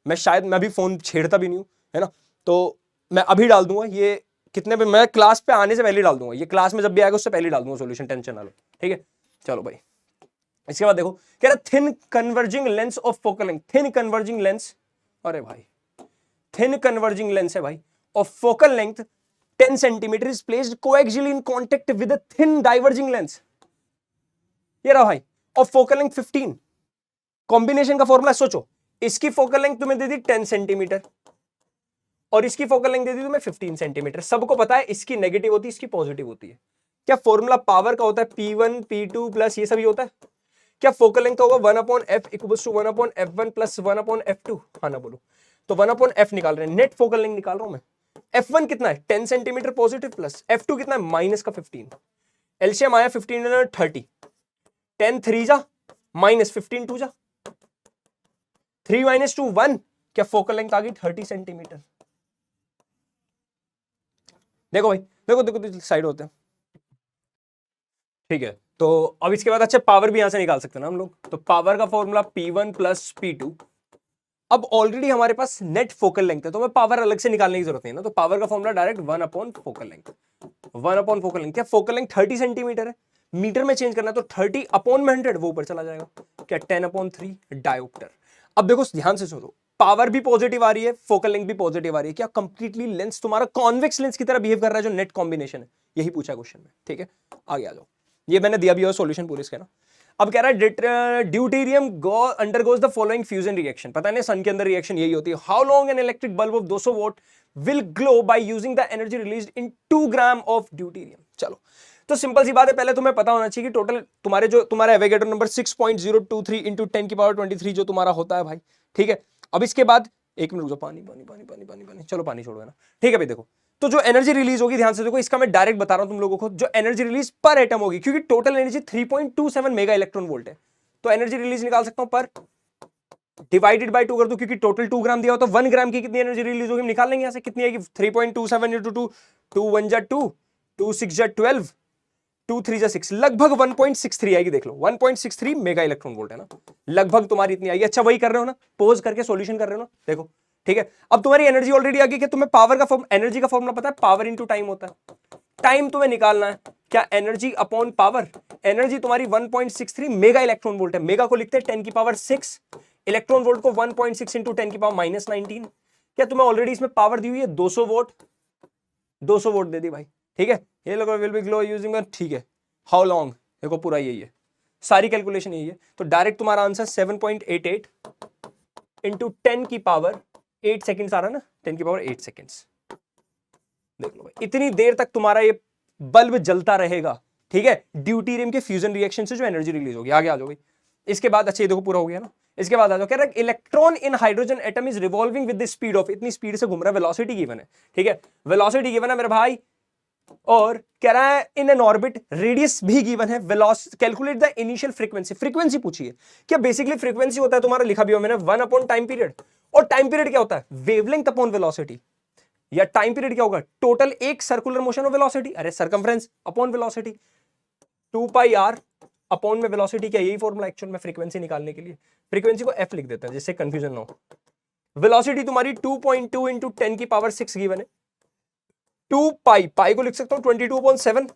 मैं शायद मैं अभी फोन छेड़ता भी नहीं हूं, है ना, तो मैं अभी डाल दूंगा ये कितने पे, मैं क्लास पे आने से पहले डाल दूंगा, ये क्लास में जब भी आएगा उससे पहले डाल दूंगा सॉल्यूशन, टेंशन ना लो, ठीक है। चलो भाई इसके बाद देखो, कह रहा thin converging lens of focal length, thin converging lens, अरे भाई थिन कन्वर्जिंग लेंस है भाई, of focal length 10 centimetre is placed coaxially in contact with a thin diverging lens. ये रहा भाई, ऑफ फोकल लेंथ 15। कॉम्बिनेशन का फॉर्मूला सोचो, इसकी फोकल लेंथ तुम्हें दे दी 10 सेंटीमीटर और इसकी फोकल लेंथ दे दी तुम्हें 15 सेंटीमीटर। सबको पता है इसकी नेगेटिव होती है, इसकी पॉजिटिव होती है। क्या फॉर्मूला पावर का होता है P1 P2 प्लस ये सभी होता है। क्या फोकल लेंथ होगा 1/f equals to 1/f1 plus 1/f2, हाँ ना बोलो, तो 1/f निकाल रहे हैं, नेट फोकल लेंथ निकाल रहा हूं मैं। f1 कितना है 10 सेंटीमीटर पॉजिटिव प्लस f2 कितना है माइनस का 15, एलसीएम आया 15 30, 10 3 जा माइनस 15 2 जा, 3 माइनस 2 1, क्या फोकल लेंथ आ गई 30 सेंटीमीटर। देखो भाई देखो देखो साइड होते हैं, ठीक है। तो अब इसके बाद अच्छा पावर भी यहां से निकाल सकते हैं ना हम लोग, तो पावर का फॉर्मूला P1 प्लस P2। अब ऑलरेडी हमारे पास नेट फोकल लेंथ है, तो हमें पावर अलग से निकालने की जरूरत नहीं है ना, तो पावर का फॉर्मूला डायरेक्ट 1/फोकल लेंथ, 1/फोकल लेंथ। क्या फोकल लेंथ 30 सेंटीमीटर है, मीटर में चेंज करना है तो 30/100 वो ऊपर चला जाएगा, क्या 10/3 डायोप्टर। अब देखो ध्यान से सुनो, पावर भी पॉजिटिव आ रही है, फोकल लेंथ भी पॉजिटिव आ रही है, क्या कंप्लीटली लेंस तुम्हारा कॉन्वेक्स लेंस की तरह बिहेव कर रहा है जो नेट कॉम्बिनेशन है, यही पूछा क्वेश्चन में, ठीक है। आगे आ जाओ, ये मैंने दिया भी है सॉल्यूशन पूरे इसके ना। अब कह रहा है deuterium undergoes the following fusion reaction, पता नहीं सन के अंदर रिएक्शन यही होती है। How long an electric bulb of 200 volt will glow by using the energy released in 2 gram of deuterium. चलो तो सिंपल सी बात है, पहले तुम्हें पता होना चाहिए कि टोटल तुम्हारा एवोगैड्रो नंबर 6.023 इंटू 10⁻23 जो तुम्हारा होता है भाई, ठीक है। अब इसके बाद एक मिनट रुको, पानी पानी पानी पानी पानी पानी, चलो पानी छोड़ो है ना, ठीक है भाई। देखो तो जो एनर्जी रिलीज होगी, ध्यान से देखो, इसका मैं डायरेक्ट बता रहा हूं तुम लोगों को, जो एनर्जी रिलीज पर एटम होगी, क्योंकि total energy 3.27 mega electron volt है, तो एनर्जी रिलीज निकाल सकता हूं पर डिवाइडेड बाय 2 कर दो, क्योंकि टोटल 2 ग्राम दिया हो तो 1 ग्राम की कितनी एनर्जी रिलीज होगी निकाल लेंगे यहां से, कितनी आएगी 3.27 इंटू 2, 2 1 जा 2, 2 6 जा 12, 2 3 जा 6, लगभग 1.63 आएगी। देख लो 1.63 मेगा इलेक्ट्रॉन वोल्ट है ना, लगभग तुम्हारी इतनी आएगी। अच्छा वही कर रहे हो ना, पोज करके सॉल्यूशन कर रहे हो ना, देखो ठीक है। अब तुम्हारी एनर्जी ऑलरेडी आ गई, कि तुम्हें पावर का एनर्जी का फॉर्मूला पता है, पावर इंटू टाइम होता है, टाइम तुम्हें निकालना है। क्या एनर्जी अपॉन पावर, एनर्जी तुम्हारी 1.63 मेगा इलेक्ट्रॉन वोल्ट है, मेगा को लिखते हैं 10⁻6, इलेक्ट्रॉन वोल्ट को 1.6 इंटू 10⁻−19। क्या तुम्हें ऑलरेडी इसमें पावर दी हुई है 200 वोल्ट, 200 वोल्ट दे दी भाई, ठीक है। ये लोग विल बी ग्लो यूजिंग, ठीक है। हाउ लॉन्ग, देखो पूरा यही है, सारी कैलकुलेशन यही है, तो डायरेक्ट तुम्हारा आंसर 7.88 इंटू 10⁸8 सेकेंड्स आ रहा है ना, 10⁸8 सेकेंड्स। देख लो भाई, इतनी देर तक तुम्हारा ये बल्ब जलता रहेगा, ठीक है, ड्यूटेरियम के फ्यूजन रिएक्शन से जो एनर्जी रिलीज होगी। आगे आ जाओ भाई, इसके बाद अच्छा ये देखो पूरा हो गया ना, इसके बाद आ जाओ, कह रहा है electron in hydrogen atom is revolving with the speed of, इतनी स्पीड से घूम रहा है, वेलोसिटी गिवन है, ठीक है, वेलोसिटी गिवन है मेरे भाई, और कह रहा है इन एन ऑर्बिट रेडियस भी गिवन है, calculate the initial frequency, frequency पूछी है। क्या बेसिकली फ्रीक्वेंसी होता है तुम्हारा, लिखा भी हो मैंने 1 टाइम पीरियड, और टाइम पीरियड क्या होता है, वेवलेंथ अपॉन वेलोसिटी, या टाइम पीरियड क्या होगा, टोटल एक सर्कुलर मोशन ऑफ वेलोसिटी, अरे circumference upon velocity, 2πr upon में वेलोसिटी, क्या यही फॉर्मूला एक्चुअल में फ्रीक्वेंसी निकालने के लिए, फ्रीक्वेंसी को f लिख देते हैं जिससे कंफ्यूजन ना हो। वेलोसिटी तुम्हारी 2.2 इंटू 10⁻6 गिवन है, 2 पाई, पाई को लिख सकता हूं 22/7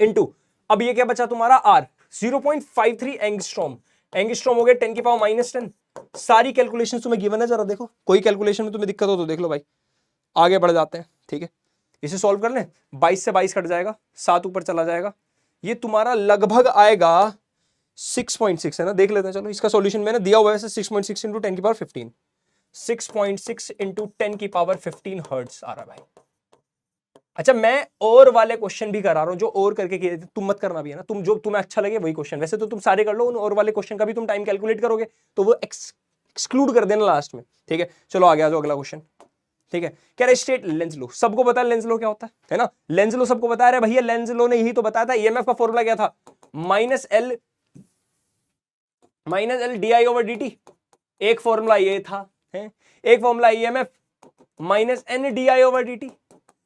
इंटू, अब ये क्या बचा तुम्हारा आर, 0.53 एंगस्ट्रॉम, एंगस्ट्रॉम हो गया 10 की पावर -10। सारी कैलकुलेशन तुम्हें गिवन है, जरा देखो कोई कैलकुलेशन में तुम्हें दिक्कत हो तो देख लो भाई, आगे बढ़ जाते हैं। ठीक है, इसे सॉल्व कर लें, 22 से 22 कट जाएगा, 7 ऊपर चला जाएगा, ये तुम्हारा लगभग आएगा 6.6 है ना, देख लेते हैं। चलो इसका सॉल्यूशन मैंने दिया हुआ है 6.6 इंटू 10 की पावर 15, 6.6 इंटू 10 की पावर 15 हर्ट्ज आ रहा है भाई। अच्छा, मैं और वाले क्वेश्चन भी करा रहा हूं जो और करके किए थे, तुम मत करना भी है ना, तुम जो तुम्हें अच्छा लगे वही क्वेश्चन, वैसे तो तुम सारे कर लो, उन और वाले क्वेश्चन का भी तुम टाइम कैलकुलेट करोगे तो वो एक्सक्लूड कर देना लास्ट में। ठीक है, चलो आगे आ जाओ, अगला क्वेश्चन। ठीक है, कह रहे स्टेट लेंज लो, सबको पता है लेंज लो क्या होता है ना, लेंज लो सबको बता रहे भैया, लेंज लो ने यही तो बताया था, ईएमएफ का फॉर्मूला क्या था, -L di/dt, एक फॉर्मूला ये था है, एक फॉर्मूला ईएमएफ -N di/dt,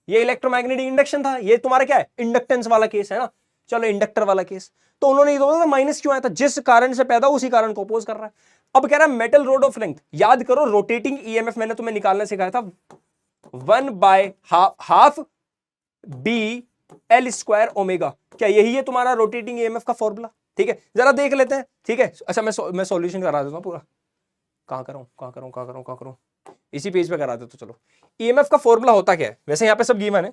ये इलेक्ट्रोमैग्नेटिक इंडक्शन था, ये तुम्हारा क्या है, इंडक्टेंस वाला केस है ना, चलो इंडक्टर वाला केस, तो उन्होंने ये बोला था माइनस क्यों आया था, जिस कारण से पैदा उसी कारण को अपोज कर रहा है। अब कह रहा है मेटल रोड ऑफ लेंथ, याद करो रोटेटिंग ईएमएफ मैंने तुम्हें निकालना सिखाया था, 1/2 BL² ओमेगा, क्या यही है तुम्हारा रोटेटिंग ईएमएफ का फॉर्मूला। ठीक है, जरा देख लेते हैं। ठीक है, अच्छा मैं सॉल्यूशन करा देता हूं पूरा, कहां करूं, इसी पेज पे करा देता हूं। चलो, ईएमएफ का फॉर्मूला होता क्या है, वैसे यहां पे सब गिवन है,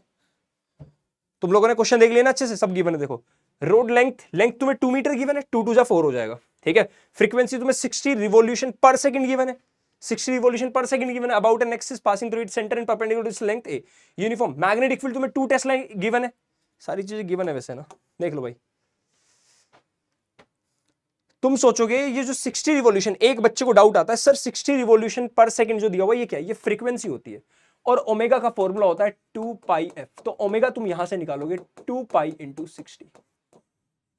तुम लोगों ने क्वेश्चन देख लिया ना अच्छे से, सब गिवन है। देखो रोड लेंथ तुम्हें 2 मीटर गिवन है, 2 2 4 हो जाएगा। ठीक है, फ्रीक्वेंसी तुम्हें 60 रिवॉल्यूशन पर सेकंड गिवन है, 60 रिवॉल्यूशन पर सेकंड गिवन है, about an axis passing through its centre and perpendicular to its length a, uniform magnetic field तुम्हें 2 टेस्ला गिवन है, सारी चीजें गिवन है वैसे ना, देख लो भाई। तुम सोचोगे ये जो 60 रिवॉल्यूशन, एक बच्चे को डाउट आता है सर 60 रिवॉल्यूशन पर सेकंड जो दिया हुआ ये क्या है, ये फ्रीक्वेंसी होती है, और ओमेगा का फॉर्मूला होता है 2 पाई एफ, तो ओमेगा तुम यहां से निकालोगे 2 पाई इंटू 60,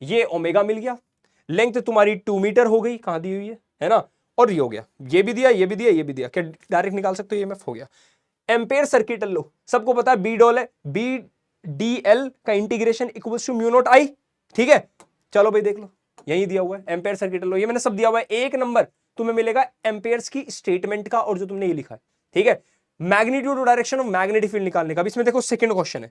ये ओमेगा मिल गया, लेंथ तुम्हारी 2 मीटर हो गई, कहां दी हुई है ना, और ये हो गया, ये भी दिया, ये भी दिया, ये भी दिया, क्या डायरेक्ट निकाल सकते हो, ईएमएफ हो गया। एम्पेयर सर्किट लो, सबको पता है बी डॉल है, बी डी एल का integration equals to mu naught I. ठीक है, चलो भाई देख लो, यही दिया हुआ है एम्पेयर सर्किट लो, ये मैंने सब दिया हुआ है, एक नंबर तुम्हें मिलेगा एम्पेयर्स की स्टेटमेंट का, और जो तुमने ये लिखा है। ठीक है, मैग्नीट्यूड और डायरेक्शन ऑफ मैग्नेटिक फील्ड निकालने का। अब इसमें देखो सेकंड क्वेश्चन है,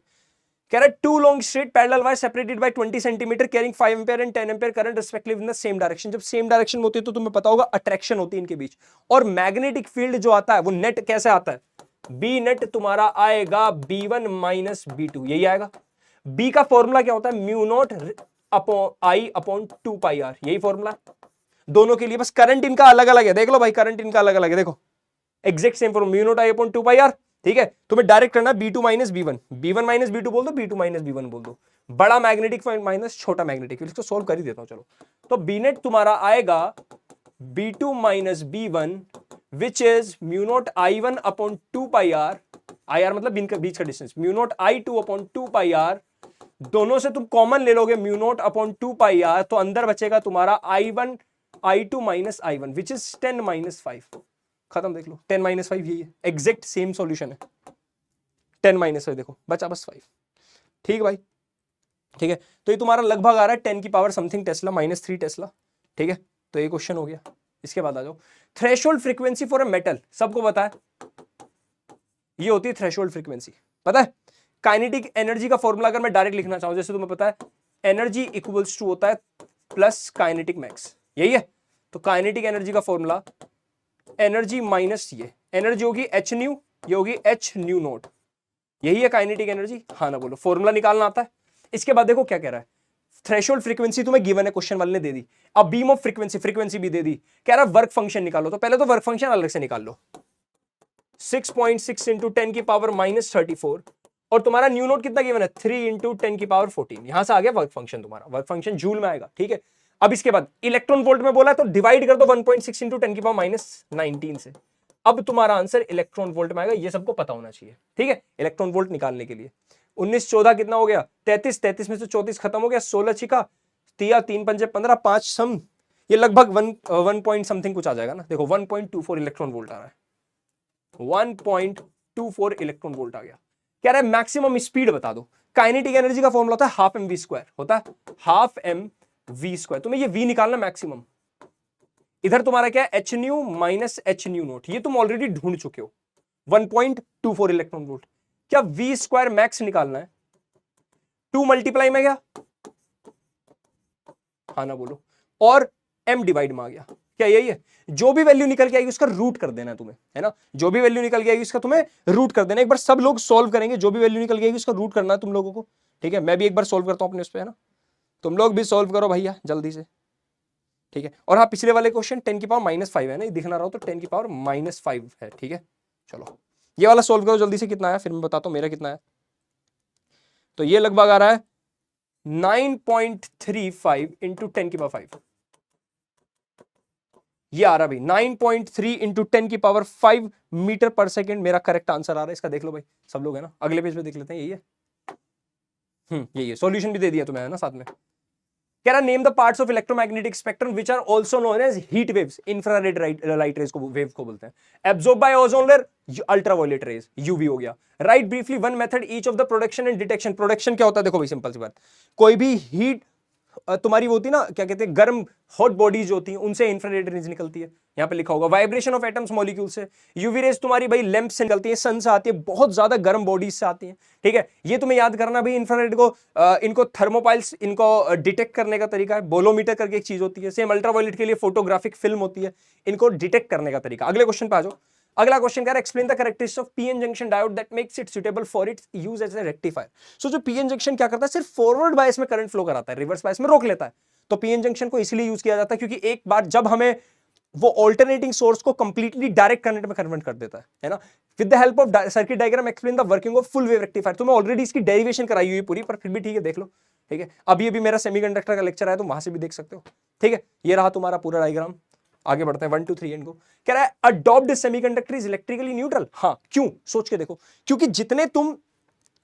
कह रहा है 2 long straight parallel wire separated by 20 centimetre carrying 5 ampere and 10 ampere current respectively in the same direction. जब सेम डायरेक्शन में होती है तो तुम्हें पता होगा अट्रैक्शन होती है इनके बीच, और मैग्नेटिक फील्ड जो आता है वो नेट कैसे आता है, बी नेट तुम्हारा आएगा B1 माइनस B2, यही आएगा। बी का फॉर्मूला क्या होता है, mu naught I upon 2 pi R, यही फॉर्मूला दोनों के लिए, बस करंट इनका अलग अलग है, देख लो भाई करंट इनका अलग अलग है, देखो exact same formula, mu naught I upon 2 pi R. ठीक है, तुम्हें डायरेक्ट करना B2 minus B1, B1 minus B2 बोल दो, B2 माइनस B1 बोल दो, बड़ा मैग्नेटिक फील्ड माइनस छोटा मैग्नेटिक फील्ड, इसको सोल्व कर ही देता हूं। चलो, तो बी नेट तुम्हारा आएगा B2 minus B1 which is mu naught I1 upon 2 pi R, I R मतलब बीच का distance, mu naught I2 upon 2 pi R, दोनों से तुम कॉमन ले लोगे mu naught upon 2 pi R, तो अंदर बचेगा तुम्हारा I2 minus I1 which is 10 minus 5, खत्म। देख लो 10 माइनस 5 यही है, एग्जैक्ट सेम सॉल्यूशन है, 10 माइनस 5 देखो बचा बस 5। ठीक भाई, ठीक है, तो ये तुम्हारा लगभग आ रहा है 10 की पावर समथिंग टेस्ला -3 टेस्ला। ठीक है, तो ये क्वेश्चन हो गया। इसके बाद आ जाओ, threshold frequency for a metal, सबको पता है ये होती है थ्रेशोल्ड फ्रीक्वेंसी, पता है। काइनेटिक एनर्जी का फॉर्मूला अगर मैं डायरेक्ट लिखना चाहूं, जैसे तुम्हें पता है एनर्जी इक्वल्स टू होता है प्लस काइनेटिक मैक्स, यही है। तो काइनेटिक एनर्जी का फॉर्मूला एनर्जी माइनस ये एनर्जी होगी एच न्यू, ये होगी एच न्यू नोट, यही है काइनेटिक एनर्जी, हाँ ना बोलो, फॉर्मूला निकालना आता है। इसके बाद देखो क्या कह रहा है, थ्रेशोल्ड फ्रीक्वेंसी तुम्हें गिवन है, क्वेश्चन वाले ने दे दी, अब बीम ऑफ फ्रीक्वेंसी भी दे दी, कह रहा है वर्क फंक्शन निकालो, तो पहले तो वर्क फंक्शन अलग से निकाल लो, 6.6 इंटू 10 की पावर -34, और तुम्हारा न्यू नोट कितना गिवन है 3 इंटू 10 की पावर 14, यहां से आ गया वर्क फंक्शन, तुम्हारा वर्क फंक्शन जूल में आएगा। ठीक है, अब इसके बाद इलेक्ट्रॉन वोल्ट में बोला है, तो डिवाइड कर दो 1.6 इंटू 10 की पावर -19 से, अब तुम्हारा आंसर इलेक्ट्रॉन वोल्ट में आएगा, ये सबको पता होना चाहिए। ठीक है, इलेक्ट्रॉन वोल्ट निकालने के लिए 19 14 कितना हो गया 33 में से 34 खत्म हो गया, 16 छिका तिया 3 पंजे 15 5 सम, ये लगभग 1 पॉइंट समथिंग कुछ आ जाएगा ना, देखो 1.24 इलेक्ट्रॉन वोल्ट आ रहा है, 1.24 इलेक्ट्रॉन वोल्ट आ गया। कह रहा है मैक्सिमम स्पीड बता दो, काइनेटिक एनर्जी का फॉर्मूला होता है हाफ एम वी स्क्वायर, होता है हाफ एम वी स्क्वायर, तुम्हें ये वी निकालना मैक्सिमम, इधर तुम्हारा क्या है H new minus H new note, ये तुम ऑलरेडी ढूंढ चुके हो, 1.24 इलेक्ट्रॉन वोल्ट। क्या v स्क्वायर मैक्स निकालना है? 2 मल्टीप्लाई में क्या, हाँ ना बोलो, और m डिवाइड में आ गया, क्या यही है? जो भी वैल्यू निकल के आएगी उसका रूट कर देना है तुम्हें, है ना? जो भी वैल्यू निकल के आएगी उसका तुम्हें रूट कर देना। एक बार सब लोग सॉल्व करेंगे, जो भी वैल्यू निकल के आएगी उसका रूट करना है तुम लोगों को, ठीक है? मैं भी एक बार सॉल्व करता हूं अपने उस पे, है ना? तुम लोग भी सॉल्व करो भैया जल्दी से, ठीक है? और हाँ, पिछले वाले क्वेश्चन 10 की पावर -5 है ना, दिख ना रहा हो तो 10 की पावर -5 है, ठीक है? चलो ये वाला सॉल्व करो जल्दी से, कितना आया फिर मैं बताता हूं मेरा कितना है। तो ये लगभग आ रहा है 9.35 इंटू 10 की पावर 5, ये आ रहा भाई 9.3 इंटू 10 की पावर 5 मीटर पर सेकेंड मेरा करेक्ट आंसर आ रहा है इसका। देख लो भाई सब लोग, है ना? अगले पेज पे देख लेते हैं, यही है, यही है। सॉल्यूशन भी दे दिया तुम्हें, है ना, साथ में। कह रहा name the parts of electromagnetic spectrum which are also known as heat waves, infrared light rays को वेव को बोलते हैं। Absorb by ozone layer, ultraviolet rays, UV हो गया। Write briefly one method each of the production and detection. Production क्या होता है? देखो भाई सिंपल सी बात, कोई भी हीट तुम्हारी वो होती है ना, क्या कहते हैं, गर्म हॉट बॉडीज होती हैं, उनसे इंफ्रारेड रेज निकलती है, यहां पे लिखा होगा। वाइब्रेशन ऑफ एटम्स मॉलिक्यूल से। यूवी रेज तुम्हारी भाई लैंप से निकलती है, सन से आती है, बहुत ज्यादा गर्म बॉडीज से आती है, ठीक है? ये तुम्हें याद करना भाई, इंफ्रारेड को इनको थर्मोपाइल्स, इनको डिटेक्ट करने का तरीका है, बोलोमीटर करके एक चीज होती है। सेम अल्ट्रावायलेट के लिए फोटोग्राफिक फिल्म होती है, इनको डिटेक्ट करने का तरीका। अगले क्वेश्चन पे आ जाओ। अगला क्वेश्चन क्या है? Explain the characteristics of PN junction diode that makes it suitable for its use as a rectifier. So जो पीएन जंक्शन क्या करता है, सिर्फ फॉरवर्ड बायस में करंट फ्लो कराता है, रिवर्स बायस में रोक लेता है। तो पीएन जंक्शन को इसलिए यूज किया जाता है क्योंकि एक बार जब हमें वो ऑल्टरनेटिंग सोर्स को कंप्लीटली डायरेक्ट करंट में कन्वर्ट कर देता है ना। With the help of circuit diagram explain the working of full wave rectifier. तो मैं ऑलरेडी इसकी डेरिवेशन कराई हुई पूरी, पर फिर भी ठीक है, देख लो, ठीक है? अभी अभी मेरा सेमीकंडक्टर का लेक्चर है, तो वहां से भी देख सकते हो, ठीक है? ये रहा तुम्हारा पूरा डायग्राम। आगे बढ़ते हैं 1 2 3 एंड गो। कह रहा है adopted semiconductor is electrically neutral. हाँ, क्यों? सोच के देखो, क्योंकि जितने तुम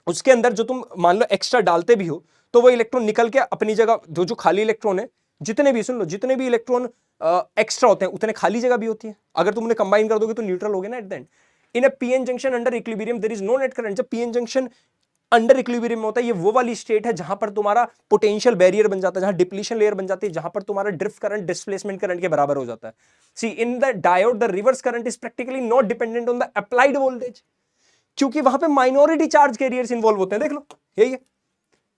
उसके अंदर जो तुम मान लो एक्स्ट्रा डालते भी हो, तो वो इलेक्ट्रॉन निकल के अपनी जगह, जो खाली इलेक्ट्रॉन है, जितने भी, सुन लो, जितने भी इलेक्ट्रॉन एक्स्ट्रा होते हैं उतने खाली जगह भी होती है। अगर तुम उन्हें कंबाइन कर दोगे तो न्यूट्रल हो गए ना at the end. In a PN junction under equilibrium there is no net current. जब पीएन जंक्शन अंडर इक्विलिब्रियम में होता है, ये वो वाली स्टेट है जहां पर तुम्हारा पोटेंशियल बैरियर बन जाता है, जहां डिप्लीशन लेयर बन जाती है, जहां पर तुम्हारा ड्रिफ्ट करंट डिस्प्लेसमेंट करंट के बराबर हो जाता है। See in the diode the reverse current is practically not dependent on the applied voltage, क्योंकि वहां पे माइनॉरिटी चार्ज कैरियर्स इन्वॉल्व होते हैं। देख लो, यही है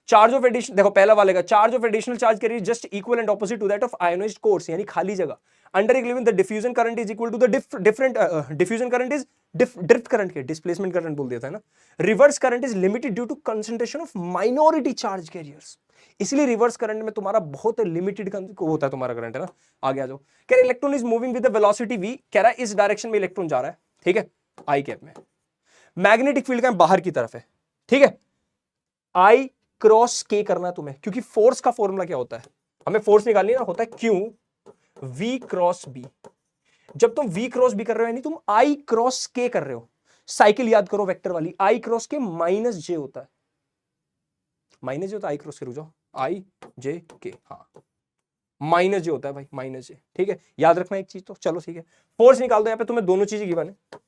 चार्ज ऑफ एडिशन। देखो पहला वाले का, charge of additional charge carrier just equal and opposite to that of ionised cores, यानी खाली जगह। Under equilibrium the diffusion current is equal to the different diffusion current is drift current के displacement current बोल दिया था ना। Reverse current is limited due to concentration of minority charge carriers, इसलिए reverse current में तुम्हारा बहुत लिमिटेड होता है तुम्हारा करंट, है ना। आगे आ जाओ। कह रहा electron is moving with the velocity v। कह रहा है इस डायरेक्शन में इलेक्ट्रॉन जा रहा है, ठीक है, आई कैप में। मैग्नेटिक फील्ड का बाहर की तरफ है, ठीक है। आई क्रॉस के करना है तुम्हें, क्योंकि फोर्स का फॉर्मूला क्या होता है, हमें फोर्स निकालनी है ना, होता है क्यू वी क्रॉस बी। जब तुम वी क्रॉस बी कर रहे हो यानी तुम आई क्रॉस के कर रहे हो। साइकिल याद करो वेक्टर वाली, आई क्रॉस के माइनस जे होता है, माइनस जे होता है आई क्रॉस के, रुक जाओ, आई जे के, हाँ माइनस जे होता है भाई, माइनस जे, ठीक है, याद रखना एक चीज तो। चलो ठीक है, फोर्स निकाल दो। यहां पे तुम्हें दोनों चीजें गिवन है।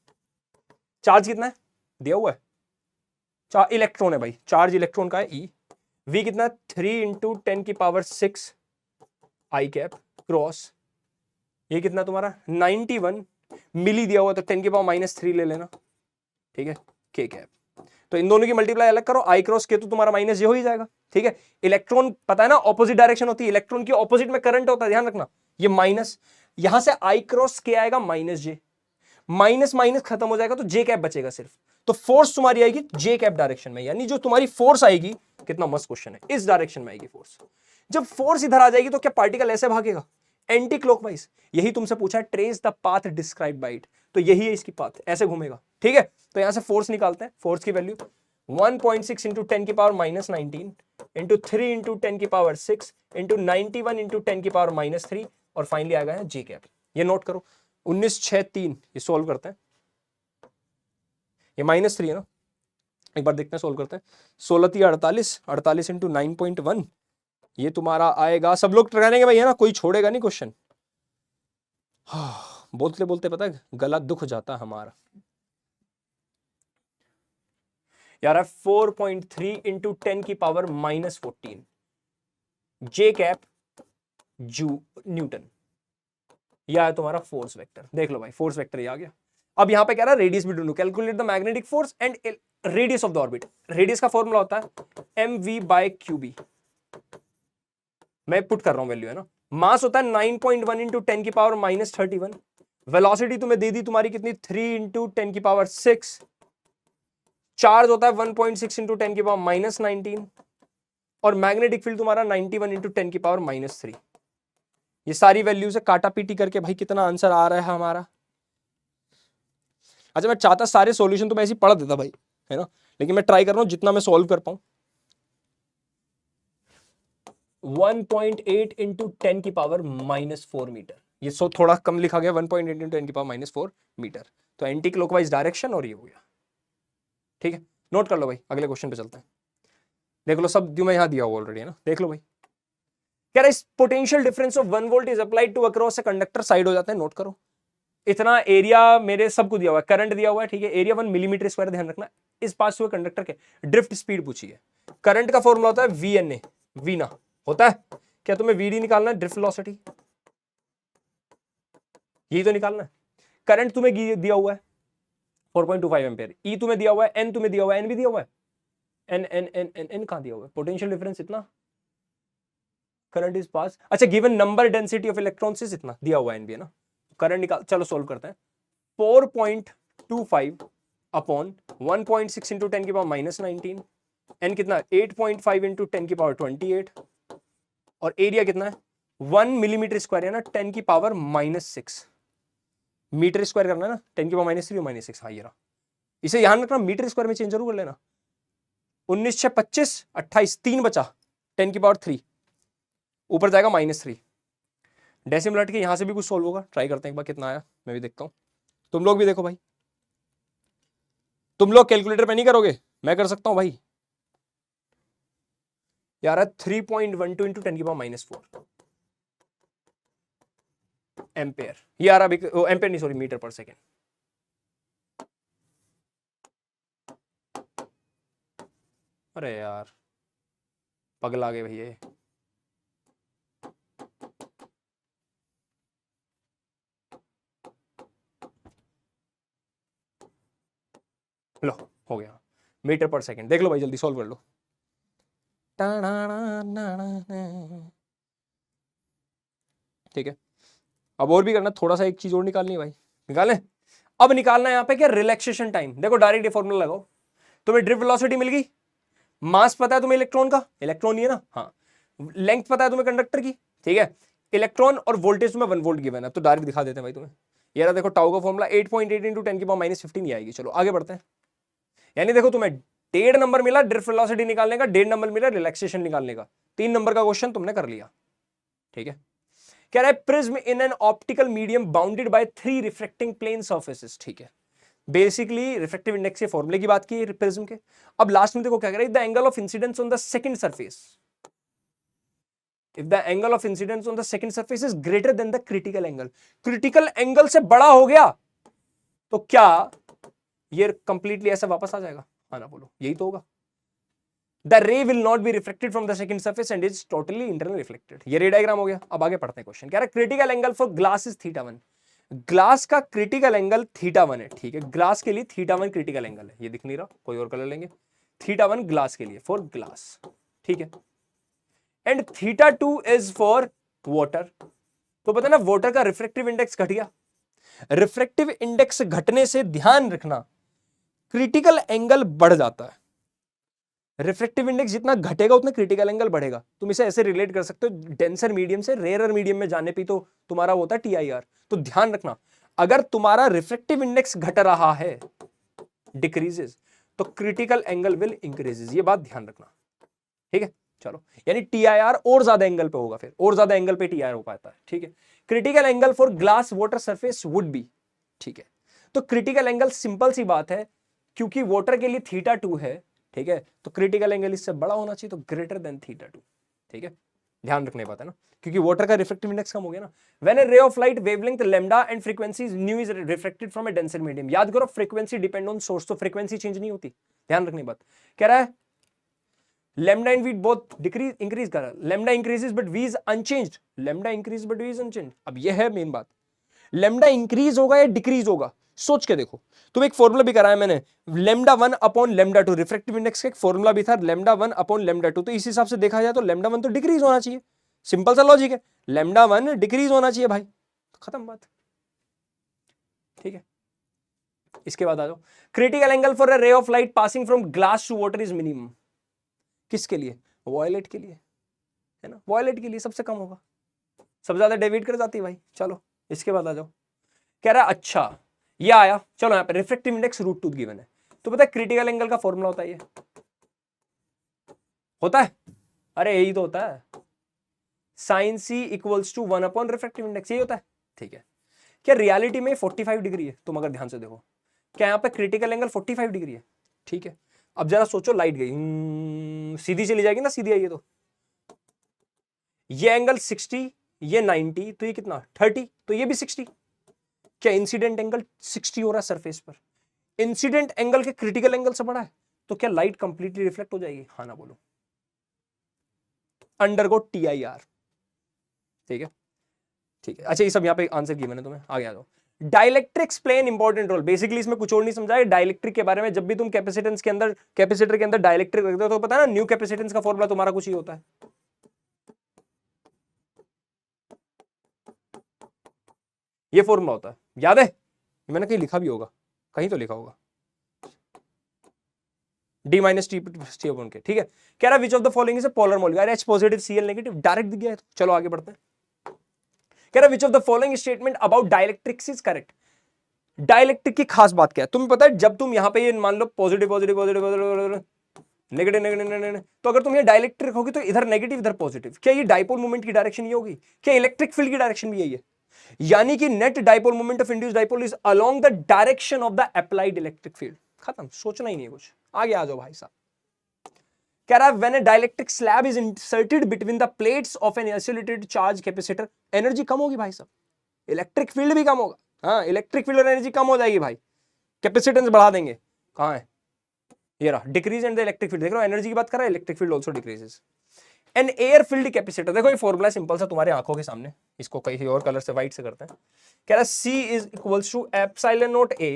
चार्ज कितना है दिया हुआ है, इलेक्ट्रॉन है भाई, चार्ज इलेक्ट्रॉन का है ई। वी कितना है 3 इंटू 10 की पावर 6 आई कैप क्रॉस, ये कितना तुम्हारा 91 मिली दिया हुआ, तो 10 की पावर -3 ले लेना, ठीक है, के कैप। तो इन दोनों की मल्टीप्लाई अलग करो, आई क्रॉस के, तो तुम्हारा माइनस जे हो ही जाएगा, ठीक है। इलेक्ट्रॉन पता है ना ऑपोजिट डायरेक्शन होती है, इलेक्ट्रॉन की ऑपोजिट में करंट होता है, ध्यान रखना। ये माइनस, यहां से आई क्रॉस के आएगा माइनस जे, माइनस माइनस खत्म हो जाएगा तो जे कैप बचेगा सिर्फ। तो फोर्स तुम्हारी आएगी जे कैप डायरेक्शन में, यानी जो तुम्हारी फोर्स आएगी, कितना मस्त क्वेश्चन है, इस डायरेक्शन में आएगी फोर्स। जब फोर्स इधर आ जाएगी तो क्या पार्टिकल ऐसे भागेगा, एंटी क्लॉकवाइज। यही तुमसे पूछा है, trace the path describe by it, तो यही है इसकी पाथ, ऐसे घूमेगा, ठीक है। तो यहां से फोर्स निकालते हैं, फोर्स की वैल्यू 1.6 इंटू 10 की पावर -19 इंटू 3 इंटू 10 की पावर 6 इंटू 91 इंटू 10 की पावर -3, और फाइनली आ गया है जे कैप। ये नोट करो, 1963, ये सोल्व करते हैं। ये -3 है ना, एक बार देखते हैं, सोल्व करते हैं। 16 48, 48 इंटू 9.1, ये तुम्हारा आएगा, सब लोग करेंगे भाई, है ना, कोई छोड़ेगा नहीं क्वेश्चन। बोलते बोलते पता है गला दुख जाता हमारा यार। 4.3 इंटू 10 की पावर -14 जे कैप जू न्यूटन, यह है तुम्हारा फोर्स वेक्टर। देख लो भाई, फोर्स वेक्टर ये आ गया। अब यहां पे कह रहा है रेडियस भी ढूंढो, calculate the magnetic force and radius of the orbit, radius का फॉर्मूला होता है mv/qb, मैं पुट कर रहा हूं वैल्यू है ना। मास होता है 9.1 इंटू 10 की पावर -31, वेलोसिटी तुम्हें दे दी तुम्हारी कितनी 3 इंटू 10 की पावर 6, चार्ज होता है 1.6 इंटू 10 की पावर -19, और मैग्नेटिक फील्ड तुम्हारा 91 इंटू 10 की पावर -3। ये सारी वैल्यू से काटा पीटी करके भाई कितना आंसर आ रहा है हमारा। अच्छा मैं चाहता सारे सॉल्यूशन तो मैं ऐसे ही पढ़ देता भाई, है ना, लेकिन मैं ट्राई कर रहा हूं जितना मैं सॉल्व कर पाऊं। 1.8 इंटू 10 की पावर -4 मीटर, ये सो थोड़ा कम लिखा गया, 1.8 इंटू 10 की पावर -4 मीटर, तो एंटी क्लॉकवाइज डायरेक्शन, और ये हो गया। ठीक है, नोट कर लो भाई, अगले क्वेश्चन पे चलते हैं। देख लो सब जो मैं यहां दिया हुआ ऑलरेडी है ना, देख लो भाई। कह रहा है potential difference of 1 volt is applied to across a conductor, side हो जाते हैं, नोट करो। इतना एरिया मेरे सबको दिया हुआ है, करंट दिया हुआ है, ठीक है, एरिया 1 मिलीमीटर स्क्वायर, ध्यान रखना। इस पास हुए कंडक्टर के ड्रिफ्ट स्पीड पूछी है। करंट का फॉर्मूला होता है VNA, वीना होता है। क्या तुम्हें VD निकालना है, ड्रिफ्ट वेलोसिटी, यही तो निकालना है। करंट तुम्हें दिया हुआ है 4.25 एम्पियर, ई तुम्हें दिया हुआ है, एन तुम्हें दिया हुआ है, एन भी दिया हुआ है, N N N N N कहां दिया हुआ है, पोटेंशियल डिफरेंस इतना, करंट इज पास, अच्छा given number density of electrons is इतना दिया हुआ है, एन भी है ना, करंट निकाल, चलो सोल्व करते हैं। 4.25 अपॉन 1.6 इंटू 10 की पावर -19, एन कितना 8.5 इंटू 10 की पावर 28, और एरिया कितना है 1 मिलीमीटर स्क्वायर है ना, 10 की पावर -6 मीटर स्क्वायर करना है ना, 10 की पावर -3 और -6, हाँ ये रहा। इसे ध्यान रखना, मीटर स्क्वायर में चेंज जरूर कर लेना। 19 6 25 28, 3 बचा, 10 की पावर 3, ऊपर जाएगा -3, डेसिमल हट के यहां से भी कुछ सोल्व होगा, ट्राई करते हैं एक बार कितना आया, मैं भी देखता हूं, तुम लोग भी देखो भाई। तुम लोग कैलकुलेटर पे नहीं करोगे, मैं कर सकता हूं भाई। यार 3.12 इंटू 10 की पावर -4 एम्पेयर, ये आ रहा, एम्पेयर नहीं सॉरी, मीटर पर सेकेंड। अरे यार पगला गए भैया, लो हो गया, मीटर पर सेकेंड, देख लो भाई जल्दी सॉल्व कर लो। ठीक है, अब और भी करना, थोड़ा सा एक चीज और निकालनी है भाई, निकालें। अब निकालना है यहाँ पे क्या, रिलैक्सेशन टाइम। देखो डायरेक्ट ये फॉर्मूला लगाओ, तुम्हें ड्रिफ्ट वेलोसिटी मिल गई, मास पता है तुम्हें इलेक्ट्रॉन का, इलेक्ट्रॉन ही है ना, हाँ, लेंथ पता है तुम्हें कंडक्टर की, ठीक है, इलेक्ट्रॉन और वोल्टेज तुम्हें 1 वोल्ट गिवन है, तो डायरेक्ट दिखा देते हैं भाई तुम्हें। ये रहा देखो टाउ का फॉर्मूला 8.8 इंटू 10 की पावर -15 ये आएगी। चलो आगे बढ़ते हैं, यानी देखो तुम्हें 1.5 नंबर मिला ड्रिफ्ट वेलोसिटी निकालने का, 1.5 नंबर मिला रिलैक्सेशन निकालने का, 3 नंबर का क्वेश्चन तुमने कर लिया। ठीक है, कह रहा है prism in an optical medium bounded by 3 reflecting plane surfaces. ठीक है, बेसिकली रिफ्रेक्टिव इंडेक्स के फॉर्मूले की बात की प्रिज्म के। अब लास्ट में देखो क्या कह रहा है, the angle of incidence on the second surface, if the angle of incidence on the second surface is greater than the critical angle, critical angle से बड़ा हो गया तो क्या ये कंप्लीटली ऐसा वापस आ जाएगा, हाँ ना बोलो, यही तो होगा। The ray will not be reflected from the second surface and is totally internally reflected, ये रे डायग्राम हो गया। अब आगे पढ़ते हैं क्वेश्चन, कह रहा है critical angle for glass is θ1, glass का क्रिटिकल एंगल θ1 है। ठीक है, ग्लास के लिए θ1 क्रिटिकल एंगल है, ये दिख नहीं रहा, कोई और कलर लेंगे, θ1 ग्लास के लिए, फॉर ग्लास, ठीक है, एंड θ2 इज फॉर वाटर। तो पता ना वाटर का रिफ्रेक्टिव इंडेक्स घट गया, रिफ्रेक्टिव इंडेक्स घटने से ध्यान रखना क्रिटिकल एंगल बढ़ जाता है, रिफ्रेक्टिव इंडेक्स जितना घटेगा उतना क्रिटिकल एंगल बढ़ेगा। तुम इसे ऐसे रिलेट कर सकते हो, डेंसर मीडियम से रेयरर मीडियम में जाने पे तो तुम्हारा होता है TIR। तो ध्यान रखना अगर तुम्हारा रिफ्रेक्टिव इंडेक्स घट रहा है, डिक्रीजेस, तो क्रिटिकल एंगल विल इंक्रीजेस, ये बात ध्यान रखना। ठीक है, चलो, यानी TIR और ज्यादा एंगल पे होगा, फिर और ज्यादा एंगल पे TIR हो पाता है। ठीक है, critical angle for glass water surface would be, ठीक है, तो क्रिटिकल एंगल सिंपल सी बात है, क्योंकि वाटर के लिए θ2 है, ठीक है, तो क्रिटिकल एंगल इससे बड़ा होना चाहिए, तो ग्रेटर देन θ2। ठीक है, ध्यान रखने बात है ना, क्योंकि वाटर का रिफ्रेक्टिव इंडेक्स कम हो गया ना। व्हेन ए रे of light wavelength lambda and frequency new is reflected from A denser medium, याद करो फ्रीक्वेंसी डिपेंड ऑन सोर्स, तो फ्रीक्वेंसी चेंज नहीं होती, ध्यान रखनी बात। कह रहा है lambda and v both decrease increase कर रहा है, lambda increases but v is unchanged, lambda increase but v is unchanged। अब यह है मेन बात, lambda increase होगा या डिक्रीज होगा, सोच के देखो, तुम एक फॉर्मूला भी कराया मैंने, λ1 अपॉन λ2, रिफ्रैक्टिव इंडेक्स का एक फॉर्मूला भी था λ1 अपॉन λ2, तो इस हिसाब से देखा जाए तो λ1 तो डिक्रीज होना चाहिए, सिंपल सा लॉजिक है, λ1 डिक्रीज होना चाहिए भाई, खत्म बात। ठीक है, इसके बाद आ जाओ, critical angle for a ray of light passing from glass to water is minimum, किसके लिए? वॉयलेट के लिए, है ना, वॉयलेट के लिए सबसे कम होगा, सबसे ज्यादा डेविएट कर जाती है भाई। चलो इसके बाद आ जाओ, कह रहा है अच्छा ये आया, चलो यहाँ पे रिफ्रैक्टिव इंडेक्स √2 गिवन है, तो पता है क्रिटिकल एंगल का फॉर्मूला होता है ये, होता है, अरे यही तो होता है, sine C equals to 1 upon refractive index, यही होता है। ठीक है, क्या रियलिटी में 45 डिग्री है? तुम अगर ध्यान से देखो, क्या यहाँ पे क्रिटिकल एंगल 45 डिग्री है? ठीक है, अब जरा सोचो, लाइट गई, सीधी चली जाएगी ना, सीधी आई है तो ये एंगल 60, ये 90, तो ये कितना 30, तो ये भी 60, क्या इंसिडेंट एंगल 60 हो रहा है सरफेस पर? इंसिडेंट एंगल के क्रिटिकल एंगल से बड़ा है, तो क्या लाइट कंप्लीटली रिफ्लेक्ट हो जाएगी? हाँ ना बोलो, अंडरगो TIR। ठीक है, ठीक है, अच्छा ये सब यहाँ पे आंसर किया मैंने तुम्हें, आगे आ जाओ। Dielectrics play an important role, basically इसमें कुछ और नहीं समझा है डाइलेक्ट्रिक के बारे में, जब भी तुम कैपेसिटेंस के अंदर, कैपेसिटर के अंदर डाइलेक्ट्रिक रखते हो तो पता है ना, न्यू कैपेसिटेंस का फॉर्मूला तुम्हारा कुछ ही होता है, ये फॉर्मूला होता है, याद है? मैंने कहीं लिखा भी होगा, कहीं तो लिखा होगा, D माइनस टी अपॉन के। ठीक है, कह रहा which of the following is a polar molecule, H positive Cl negative, direct दिख गया है, चलो आगे बढ़ते हैं। कह रहा which of the following statement about dielectrics is correct, dielectric की खास बात क्या है? तुम्हें पता है, जब तुम यहाँ पे ये मान लो positive positive positive negative negative, तो अगर तुम ये डाइलेक्ट्रिक होगी तो इधर नेगेटिव इधर पॉजिटिव, क्या ये डाइपोल मोमेंट की डायरेक्शन ये होगी? क्या इलेक्ट्रिक फील्ड की डायरेक्शन भी यही है? यानी कि net dipole moment of induced dipole is along the direction of the applied electric field, खत्म, सोचना ही नहीं है कुछ, आगे आ जाओ भाई साहब। कह रहा है when a dielectric slab is inserted between the plates of an isolated charge capacitor, energy कम होगी भाई साहब, इलेक्ट्रिक फील्ड भी कम होगा, हाँ इलेक्ट्रिक फील्ड और एनर्जी कम हो जाएगी भाई, कैपेसिटेंस बढ़ा देंगे, कहां है ये रहा, decrease in the electric field, देख रहे हो एनर्जी की बात कर रहा है, electric field also decreases. An air field capacitor, देखो ये फॉर्मूला सिंपल सा तुम्हारे आंखों के सामने, इसको कहीं और कलर से व्हाइट से करते हैं, कह रहा C is equals to epsilon naught A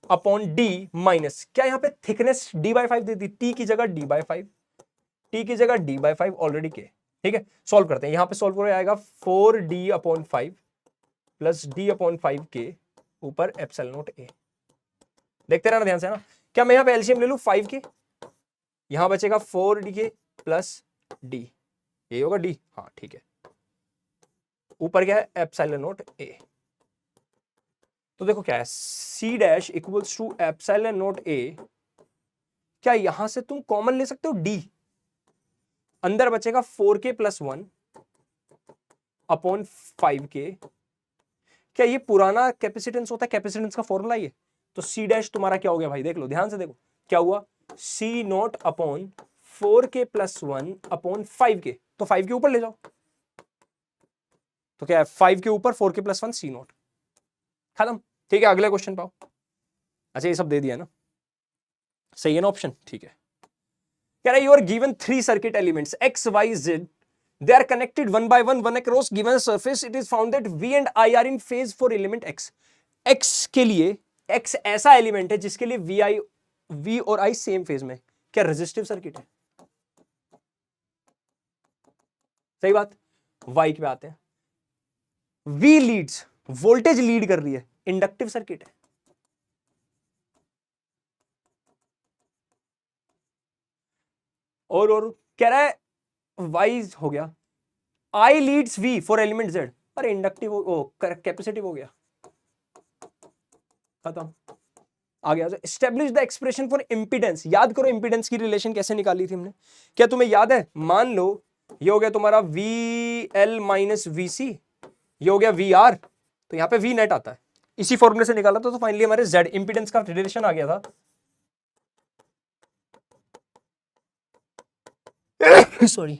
upon D minus, क्या यहाँ पे थिकनेस D/5 दे दी, T की जगह D/5, T की जगह D/5 ऑलरेडी के, ठीक है, सॉल्व करते हैं, यहाँ पे सॉल्व करो आएगा 4D/5 प्लस D/5 के ऊपर एप्सिलॉन नॉट A, देखते रहना ध्यान से ना, क्या मैं यहाँ पे एलसीएम ले लूं 5 के, यहां बचेगा 4D के प्लस D, ये होगा D, हाँ ठीक है, ऊपर क्या है एप्सिलॉन नॉट A, तो देखो क्या है C dash equals to epsilon naught A, क्या यहां से तुम कॉमन ले सकते हो D, अंदर बचेगा 4K प्लस 1 अपॉन 5K, क्या ये पुराना कैपेसिटेंस होता है, कैपेसिटेंस का फॉर्मूला ये, तो C डैश तुम्हारा क्या हो गया भाई, देख लो ध्यान से देखो क्या हुआ, C not upon 4K plus 1 upon 5K, तो 5 के ऊपर ले जाओ, तो क्या है 5 के ऊपर 4K प्लस 1 C नॉट, खत्म। ठीक है, अगले क्वेश्चन पाओ, अच्छा ये सब दे दिया ना, सही है ना ऑप्शन, ठीक है, कह रहा है you are given 3 circuit elements X Y Z, they are connected one by one across given surface, it is found that V and I are in phase for element X, X के लिए, X ऐसा element है जिसके लिए V और I same phase में, क्या resistive circuit है? सही बात। Y पे आते हैं, V लीड्स, वोल्टेज लीड कर रही है, इंडक्टिव सर्किट है, और कह रहा है वाइज हो गया, I leads V for element Z, अरे इंडक्टिव कैपेसिटिव हो गया, खत्म। आगे आ जाओ, establish the expression for impedance, याद करो इंपीडेंस की रिलेशन कैसे निकाली थी हमने, क्या तुम्हें याद है? मान लो ये हो गया तुम्हारा VL माइनस VC, ये हो गया VR, तो यहाँ पे V नेट आता है, इसी फॉर्मूले से निकाला तो फाइनली हमारे Z इंपीडेंस का रिलेशन आ गया था सॉरी,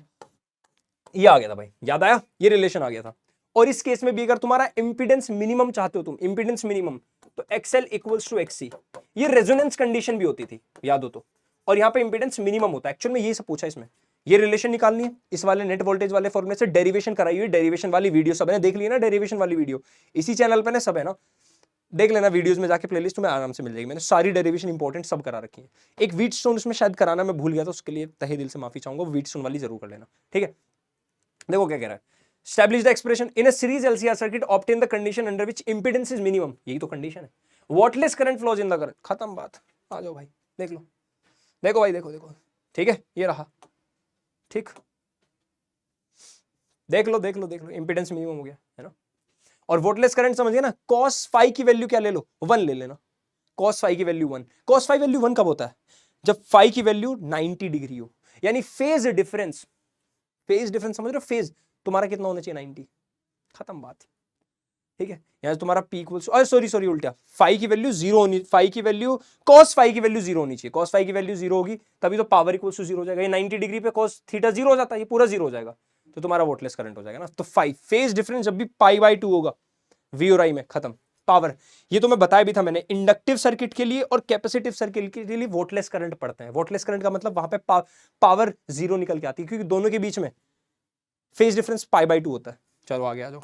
ये आ गया था भाई, याद आया, ये रिलेशन आ गया था। और इस केस में भी अगर तुम्हारा इंपीडेंस मिनिमम चाहते हो तुम, इंपीडेंस मिनिमम, तो XL इक्वल्स टू XC, ये रेजोनेंस कंडीशन भी होती थी याद हो तो, और यहाँ पे इंपीडेंस मिनिमम होता है, एक्चुअल में ये सब पूछा इसमें, ये रिलेशन निकालनी है, इस वाले नेट वोल्टेज वाले फॉर्मूले से डेरिवेशन कराई हुई, डेरिवेशन वाली वीडियो सब है, देख ली ना डेरिवेशन वाली वीडियो, इसी चैनल पे ना सब है ना, देख लेना वीडियोस में जाके, प्लेलिस्ट में आराम से मिल जाएगी, मैंने सारी डेरिवेशन इंपॉर्टेंट सब करा रखी है। एक व्हीटस्टोन उसमें शायद कराना मैं भूल गया था, उसके लिए तहे दिल से माफी चाहूंगा, व्हीटस्टोन वाली जरूर कर लेना, ठीक है। देखो क्या कह रहा है, establish the expression in a series LCR circuit, obtain the condition under which impedance is minimum, यही तो कंडीशन है। Whatless current flows in the current, खत्म बात। आ जाओ भाई, देख लो, देखो भाई, देखो देखो, ठीक है, ये रहा, ठीक, देख लो देख लो देख लो, इंपीडेंस मिनिमम हो गया है ना। और वोटलेस करंट समझिए ना, cos फाई की वैल्यू क्या ले लो, 1 ले लेना, cos फाई की वैल्यू 1। cos फाई वैल्यू 1 कब होता है, जब फाई की वैल्यू 90 डिग्री हो, यानी फेज डिफरेंस, फेज डिफरेंस समझ रहे हो, फेज तुम्हारा कितना होना चाहिए, 90, खत्म बात, ठीक है। यहां तुम्हारा पी इक्वल्स, सॉरी उल्टा, फाई की वैल्यू 0 होनी, फाई की वैल्यू, cos फाई की वैल्यू 0 होनी चाहिए, cos फाई की वैल्यू 0 होगी तभी तो पावर इक्वल्स टू 0 हो जाएगा। ये 90 डिग्री पे cos थीटा 0 हो जाता है, ये पूरा 0 हो जाएगा, तो तुम्हारा वोटलेस करंट हो जाएगा ना। तो फाई फेज डिफरेंस जब भी पाई बाई 2 होगा वी और आई में, खत्म। पावर, ये तो मैं बताया भी था मैंने, इंडक्टिव सर्किट के लिए और कैपेसिटिव सर्किट के लिए वोटलेस करंट पढ़ते हैं। वोटलेस करंट का मतलब वहां पे पावर 0 निकल के आती है, क्योंकि दोनों के बीच में फेज डिफरेंस पाई बाई 2 होता है। चलो आगे आ जाओ,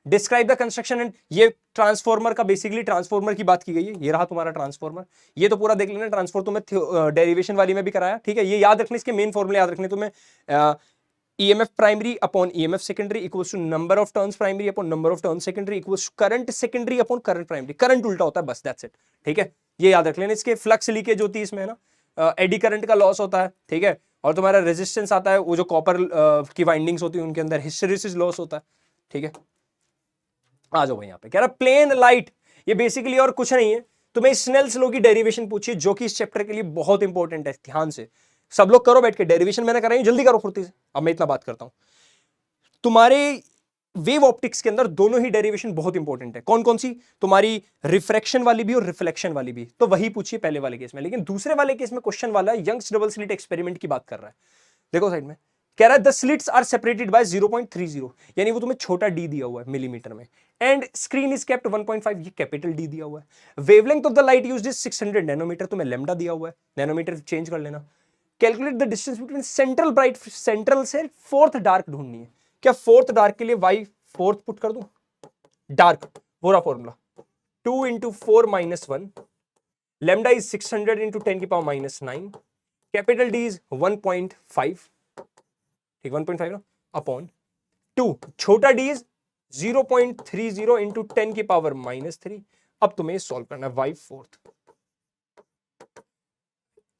डिस्क्राइब द कंस्ट्रक्शन एंड, ये ट्रांसफॉर्मर का, बेसिकली ट्रांसफॉर्मर की बात की गई है, ये रहा तुम्हारा ट्रांसफॉर्मर। ये तो पूरा देख लेना, ट्रांसफॉर्मर तुम्हें डेरिवेशन वाली में भी कराया, ठीक है। ये याद रखने, इसके मेन फॉर्मूले याद रखने तुम्हें, EMF primary upon EMF secondary equals to number of turns primary upon number of turns secondary equals to current secondary upon current primary. Current उल्टा होता है, बस दैट्स इट, ठीक है। ये याद रख लेना। इसके फ्लक्स लीकेज होती है इसमें, है ना, एडी करंट का लॉस होता है, ठीक है। और तुम्हारा रेजिस्टेंस आता है, वो जो कॉपर की वाइंडिंग्स होती है उनके अंदर हिस्टेरिसिस लॉस होता है, ठीक है। आ जाओ भाई, यहाँ पे कह रहा प्लेन लाइट, ये बेसिकली और कुछ नहीं है, तुम्हें स्नेल्स लॉ की डेरिवेशन पूछिए, जो कि इस चैप्टर के लिए बहुत इंपॉर्टेंट है। ध्यान से सब लोग करो बैठ के, डेरिवेशन मैंने कराई, जल्दी करो फुर्ती से। अब मैं इतना बात करता हूं, तुम्हारे वेव ऑप्टिक्स के अंदर दोनों ही डेरिवेशन बहुत इंपॉर्टेंट है। कौन कौन सी, तुम्हारी रिफ्रैक्शन वाली भी और रिफ्लेक्शन वाली भी, तो वही पूछिए पहले वाले केस में। लेकिन दूसरे वाले केस में क्वेश्चन वाला यंग्स डबल स्लिट एक्सपेरिमेंट की बात कर रहा है। देखो साइड में कह रहा है the slits are separated by 0.30, यानी वो तुम्हें छोटा डी दिया हुआ है मिलीमीटर में, एंड स्क्रीन इज केप्ट 1.5, ये कैपिटल डी दिया हुआ है। Wavelength of the light used is 600 nanometre, तुम्हें लैम्डा दिया हुआ है, नैनोमीटर चेंज कर लेना। Calculate the distance between central bright, central से फोर्थ डार्क ढूंढनी है। क्या फोर्थ डार्क के लिए वाई फोर्थ पुट कर दूं, डार्क पूरा formula 2 into 4 - 1, lambda is 600 into 10 की पावर -9, कैपिटल डी इज 1.5, ठीक 1.5 ना, अपॉन 2, छोटा डी इज 0.30 into 10 की पावर -3। अब तुम्हें सॉल्व करना है, y फोर्थ,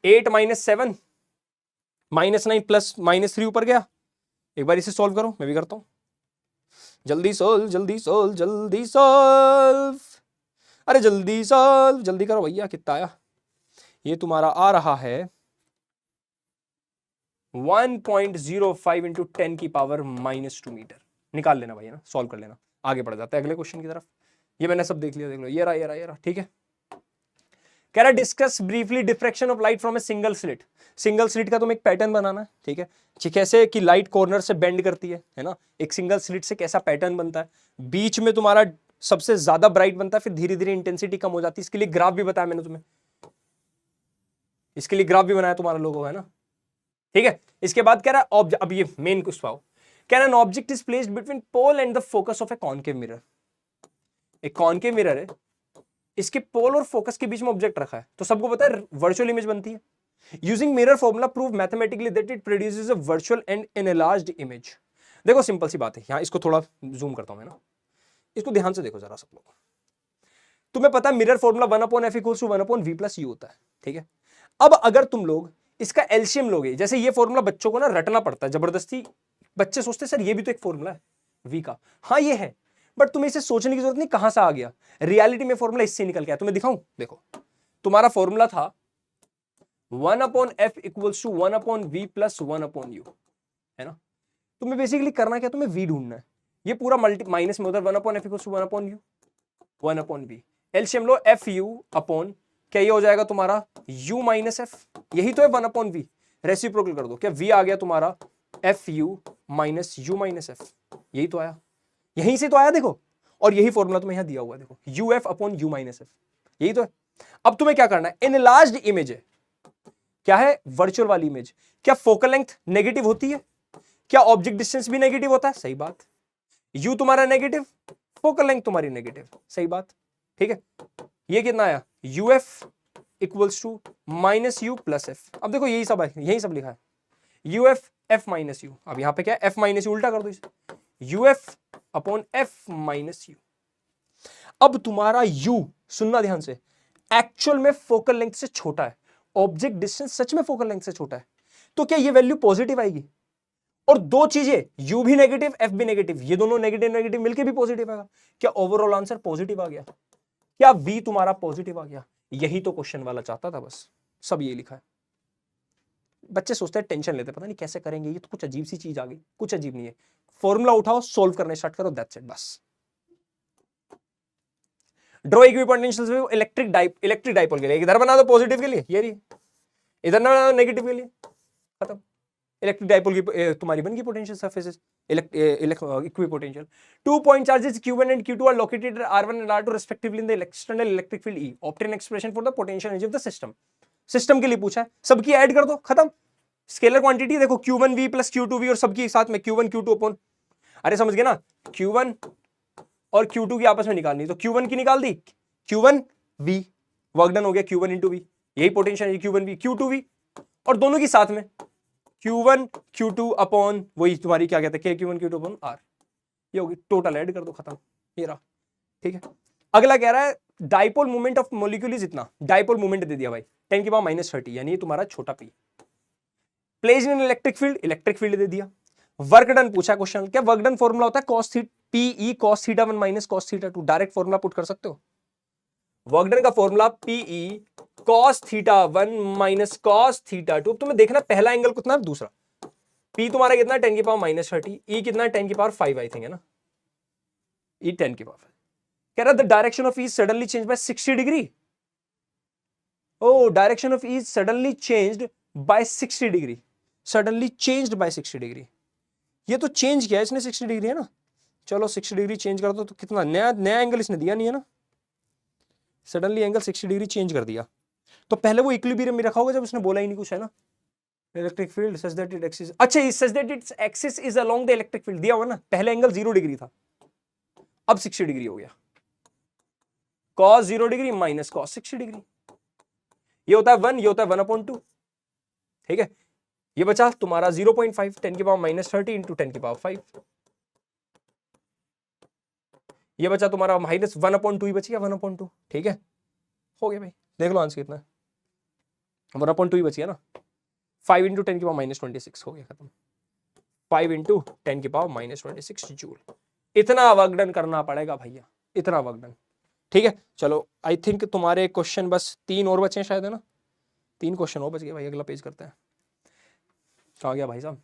8 - 7 -9 प्लस -3 ऊपर गया। एक बार इसे सॉल्व करो, मैं भी करता हूं, जल्दी सॉल्व जल्दी सॉल्व जल्दी सॉल्व, अरे जल्दी सॉल्व, जल्दी करो भैया। कितना आया, ये तुम्हारा आ रहा है 1.05 into 10 की पावर -2 मीटर। निकाल लेना भैया ना, सॉल्व कर लेना, आगे बढ़ जाते हैं अगले क्वेश्चन की तरफ। ये मैंने सब देख लिया, देख लो, ये रहा, ठीक है। कह रहा discuss briefly diffraction of light from a single slit. Single slit का तुम्हें एक पैटर्न बनाना है, ठीक है, कैसे कि लाइट कॉर्नर से बेंड करती है ना, एक सिंगल स्लिट से कैसा पैटर्न बनता है, बीच में तुम्हारा सबसे ज्यादा ब्राइट बनता है, फिर धीरे धीरे इंटेंसिटी कम हो जाती है। इसके लिए ग्राफ भी बताया मैंने तुम्हें, इसके लिए ग्राफ भी बनाया तुम्हारा लोगो, है ना, ठीक है। इसके बाद कह रहा है अब ये मेन कुछ पाओ, कह रहा है object is placed between pole and the focus of a concave mirror. एक कॉनकेव मिरर है, इसके पोल और फोकस के बीच में ऑब्जेक्ट रखा है, तो सबको पता है वर्चुअल इमेज बनती है। Using mirror formula prove mathematically that it produces a virtual and enlarged image. देखो सिंपल सी बात है, यहां इसको थोड़ा जूम करता हूं मैं ना, इसको ध्यान से देखो जरा सब लोग। तुम्हें पता है mirror formula 1/f = 1/v + u होता है, ठीक है। अब अगर तुम लोग इसका एलसीएम लोगे, जैसे ये फॉर्मूला बच्चों को ना रटना पड़ता है जबरदस्ती, बच्चे सोचते सर ये भी तो एक फॉर्मूला है v का, हाँ ये है, बट तुम्हें इसे सोचने की जरूरत नहीं कहां से आ गया, रियलिटी में फॉर्मूला इससे निकल के आया। तुम्हें दिखाऊं, देखो तुम्हारा फॉर्मूला था 1/f = 1/v + 1/u, है ना। तुम्हें बेसिकली करना क्या, तुम्हें v ढूंढना है, ये पूरा माइनस में उधर 1/f = 1/u 1/v, एलसीएम लो fu अपॉन क्या ये हो जाएगा तुम्हारा u - f, यही तो है 1/v, रेसिप्रोकल कर दो, क्या v आ गया तुम्हारा fu - u - f, यही तो आया, यहीं से तो आया देखो, और यही फॉर्मूला तुम्हें यहां दिया हुआ है, देखो uf अपॉन u - f, यही तो है। अब तुम्हें क्या करना है, एनलार्ज्ड इमेज है, क्या है, वर्चुअल वाली इमेज। क्या फोकल लेंथ नेगेटिव होती है, क्या ऑब्जेक्ट डिस्टेंस भी नेगेटिव होता है, सही बात, u तुम्हारा नेगेटिव, फोकल लेंथ तुम्हारी नेगेटिव, सही बात। ठीक है, ये कितना आया, UF equals to minus U plus F. अब देखो यही सब है, यही सब लिखा है, यूएफ एफ माइनस यू। अब यहां पे क्या है, एफ माइनस यू, उल्टा कर दो इसे, UF upon F minus you. अब तुम्हारा u, सुनना ध्यान से, एक्चुअल में फोकल लेंथ से छोटा है, ऑब्जेक्ट डिस्टेंस सच में फोकल लेंथ से छोटा है, तो क्या ये वैल्यू पॉजिटिव आएगी? और दो चीजें, u भी नेगेटिव एफ भी नेगेटिव, ये दोनों नेगेटिव नेगेटिव मिलके भी पॉजिटिव आएगा। क्या ओवरऑल आंसर पॉजिटिव आ गया? क्या v तुम्हारा पॉजिटिव आ गया? यही तो क्वेश्चन वाला चाहता था, बस सब ये लिखा है। बच्चे सोचते हैं, टेंशन लेते, पता नहीं कैसे करेंगे, ये तो कुछ अजीब सी चीज आ गई। कुछ अजीब नहीं है, फॉर्मूला उठाओ, सोल्व करने स्टार्ट करो, दैट्स इट, बस। ड्रॉ इक्विपोटेंशियल इलेक्ट्रिक डाइपोल के लिए, इधर बना दो पॉजिटिव के लिए, ये रही, इधर ना बना दो नेगेटिव के लिए, खत्म। इलेक्ट्रिक डाइपोल की तुम्हारी बन गई potential surfaces, equipotential. 2 point charges Q1 and Q2 are located at R1 and R2 respectively in the external electric field E. Obtain expression for the potential energy of the system. System के लिए पूछा है, सबकी add कर दो, खत्म। Scalar quantity देखो, Q1V plus Q2V, और सबकी साथ में Q1 Q2 अपॉन, अरे समझ गए ना, Q1 और Q2 की आपस में निकालनी, तो Q1 की निकाल दी, Q1V, वर्क डन हो गया Q1 इंटू V, यही पोटेंशियल Q1V Q2V, और दोनों की साथ में Q1 Q2 अपॉन वही तुम्हारी क्या कहते हैं, Q1 Q2 अपॉन R, ये होगी, टोटल ऐड कर दो, खत्म, ये रहा। ठीक है, अगला कह रहा है dipole moment of molecule is इतना, डाइपोल मोमेंट दे दिया भाई 10 की पावर -30, यानी ये तुम्हारा छोटा p। Placed in electric field दे दिया। वर्क डन पूछा क्वेश्चन, क्या वर्क डन फॉर्मूला होता है cos theta PE cos theta 1 minus cos theta 2, direct formula put कर सकते हो। वर्क डन का formula PE cos theta 1 minus cos theta 2। तुम्हें देखना पहला एंगल कितना है, दूसरा। P तुम्हारा कितना 10 की पावर -30, E कितना 10 की पावर 5 आई थिंक, है ना, E 10 की पावर 5। कह रहा the direction of E suddenly change by 60 degree. Oh, direction of E suddenly changed by 60 degree, suddenly changed by 60 degree. ये तो चेंज किया इसने 60 डिग्री, है ना, चलो 60 डिग्री चेंज कर दो, तो कितना नया एंगल इसने दिया नहीं है ना, सडनली एंगल 60 डिग्री चेंज कर दिया। तो पहले वो इक्विलिब्रियम में रखा होगा जब उसने बोला ही नहीं कुछ, है ना। Electric field such that it axis, अच्छा such that its axis is along the electric field दिया हुआ ना, पहले एंगल 0 डिग्री था, अब 60 डिग्री हो गया, cos 0 degree minus cos 60 degree, ये होता है 1, ये होता है 1/2, ठीक है। ये बचा तुम्हारा 0.5, 10 की पावर -30 इंटू 10 की पावर 5, ये बचा तुम्हारा -1/2 ही बच गया, 1/2, ठीक है, हो गया भाई, देख लो आंसर कितना है, 1/2 ही बच गया ना। 5 इंटू 10 की पावर -26 हो गया, खत्म। 5 इंटू 10 की पावर -26 जूल। इतना वर्क डन करना पड़ेगा भैया, इतना वर्क डन, ठीक है। चलो आई थिंक तुम्हारे क्वेश्चन बस 3 और बचे हैं शायद, है ना, 3 क्वेश्चन और बच गए भाई, अगला पेज करते हैं। कहाँ गया भाई साहब,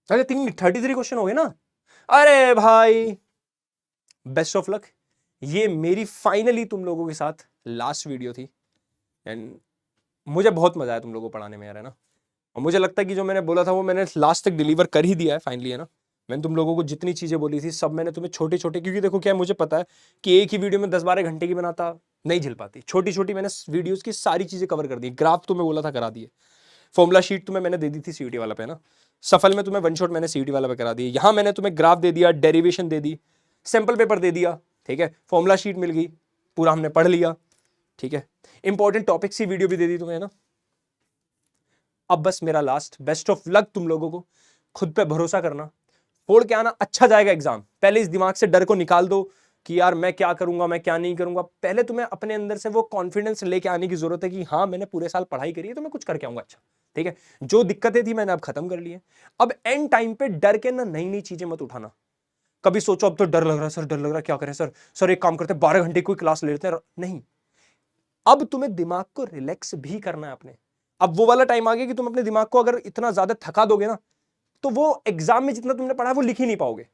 अरे 33 क्वेश्चन हो गए ना। अरे भाई बेस्ट ऑफ लक, ये मेरी फाइनली तुम लोगों के साथ लास्ट वीडियो थी, एंड मुझे बहुत मजा आया तुम लोगों को पढ़ाने में यार, है ना। और मुझे लगता है कि जो मैंने बोला था वो मैंने लास्ट तक डिलीवर कर ही दिया है फाइनली, है ना। मैंने तुम लोगों को जितनी चीजें बोली थी सब मैंने तुम्हें छोटे छोटे, क्योंकि देखो क्या है, मुझे पता है कि एक ही वीडियो में 10-12 घंटे की बनाता नहीं झेल पाती, छोटी छोटी मैंने वीडियोस की सारी चीजें कवर कर दी। ग्राफ तुम्हें बोला था करा दिए, फॉर्मूला शीट तुम्हें मैंने दे दी थी सीईटी वाला पे ना, सफल में तुम्हें वन शॉट मैंने सीईटी वाला पे करा दी, यहाँ मैंने तुम्हें ग्राफ दे दिया, डेरिवेशन दे दी, सैंपल पेपर दे दिया, ठीक है, फॉर्मूला शीट मिल गई, पूरा हमने पढ़ लिया, ठीक है, इंपॉर्टेंट टॉपिक्स की वीडियो भी दे दी तुम्हें, ना। अब बस मेरा लास्ट बेस्ट ऑफ लक तुम लोगों को, खुद पे भरोसा करना, फोड़ के आना, अच्छा जाएगा एग्जाम। पहले इस दिमाग से डर को निकाल दो कि यार मैं क्या करूंगा, मैं क्या नहीं करूंगा। पहले तुम्हें अपने अंदर से वो कॉन्फिडेंस लेके आने की जरूरत है कि हाँ मैंने पूरे साल पढ़ाई करी है तो मैं कुछ करके आऊंगा अच्छा, ठीक है। जो दिक्कतें थी मैंने अब खत्म कर ली है। अब एंड टाइम पे डर के ना नई नई चीजें मत उठाना। कभी सोचो अब तो डर लग रहा है सर, डर लग रहा है, क्या करें सर एक काम करते 12 घंटे कोई क्लास ले लेते हैं, नहीं। अब तुम्हें दिमाग को रिलैक्स भी करना है अपने। अब वो वाला टाइम आ गया कि तुम अपने दिमाग को अगर इतना ज्यादा थका दोगे ना तो वो एग्जाम में जितना तुमने पढ़ा है वो लिख ही नहीं पाओगे,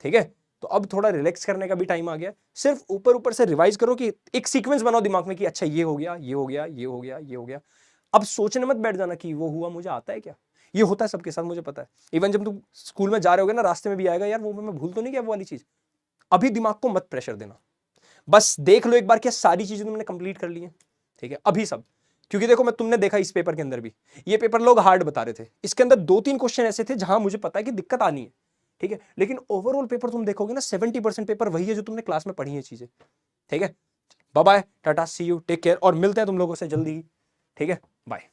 ठीक है। तो अब थोड़ा रिलैक्स करने का भी टाइम आ गया। सिर्फ ऊपर ऊपर से रिवाइज करो कि एक सीक्वेंस बनाओ दिमाग में कि अच्छा ये हो गया, ये हो गया, ये हो गया, ये हो गया। अब सोचने मत बैठ जाना कि वो हुआ, मुझे आता है क्या। ये होता है सबके साथ, मुझे पता है। इवन जब तुम स्कूल में जा रहे होगे ना, रास्ते में भी आएगा यार वो मैं भूल तो नहीं गया वो वाली चीज। अभी दिमाग को मत प्रेशर देना, बस देख लो एक बार क्या सारी चीजें तुमने कंप्लीट कर ली है, ठीक है, अभी सब। क्योंकि देखो मैं तुमने देखा इस पेपर के अंदर भी, ये पेपर लोग हार्ड बता रहे थे, इसके अंदर 2-3 क्वेश्चन ऐसे थे जहां मुझे पता है कि दिक्कत आनी है, ठीक है, लेकिन ओवरऑल पेपर तुम देखोगे ना 70% पेपर वही है जो तुमने क्लास में पढ़ी है चीजें। ठीक है, बाय बाय, टाटा, सी यू, टेक केयर, और मिलते हैं तुम लोगों से जल्दी। ठीक है, बाय।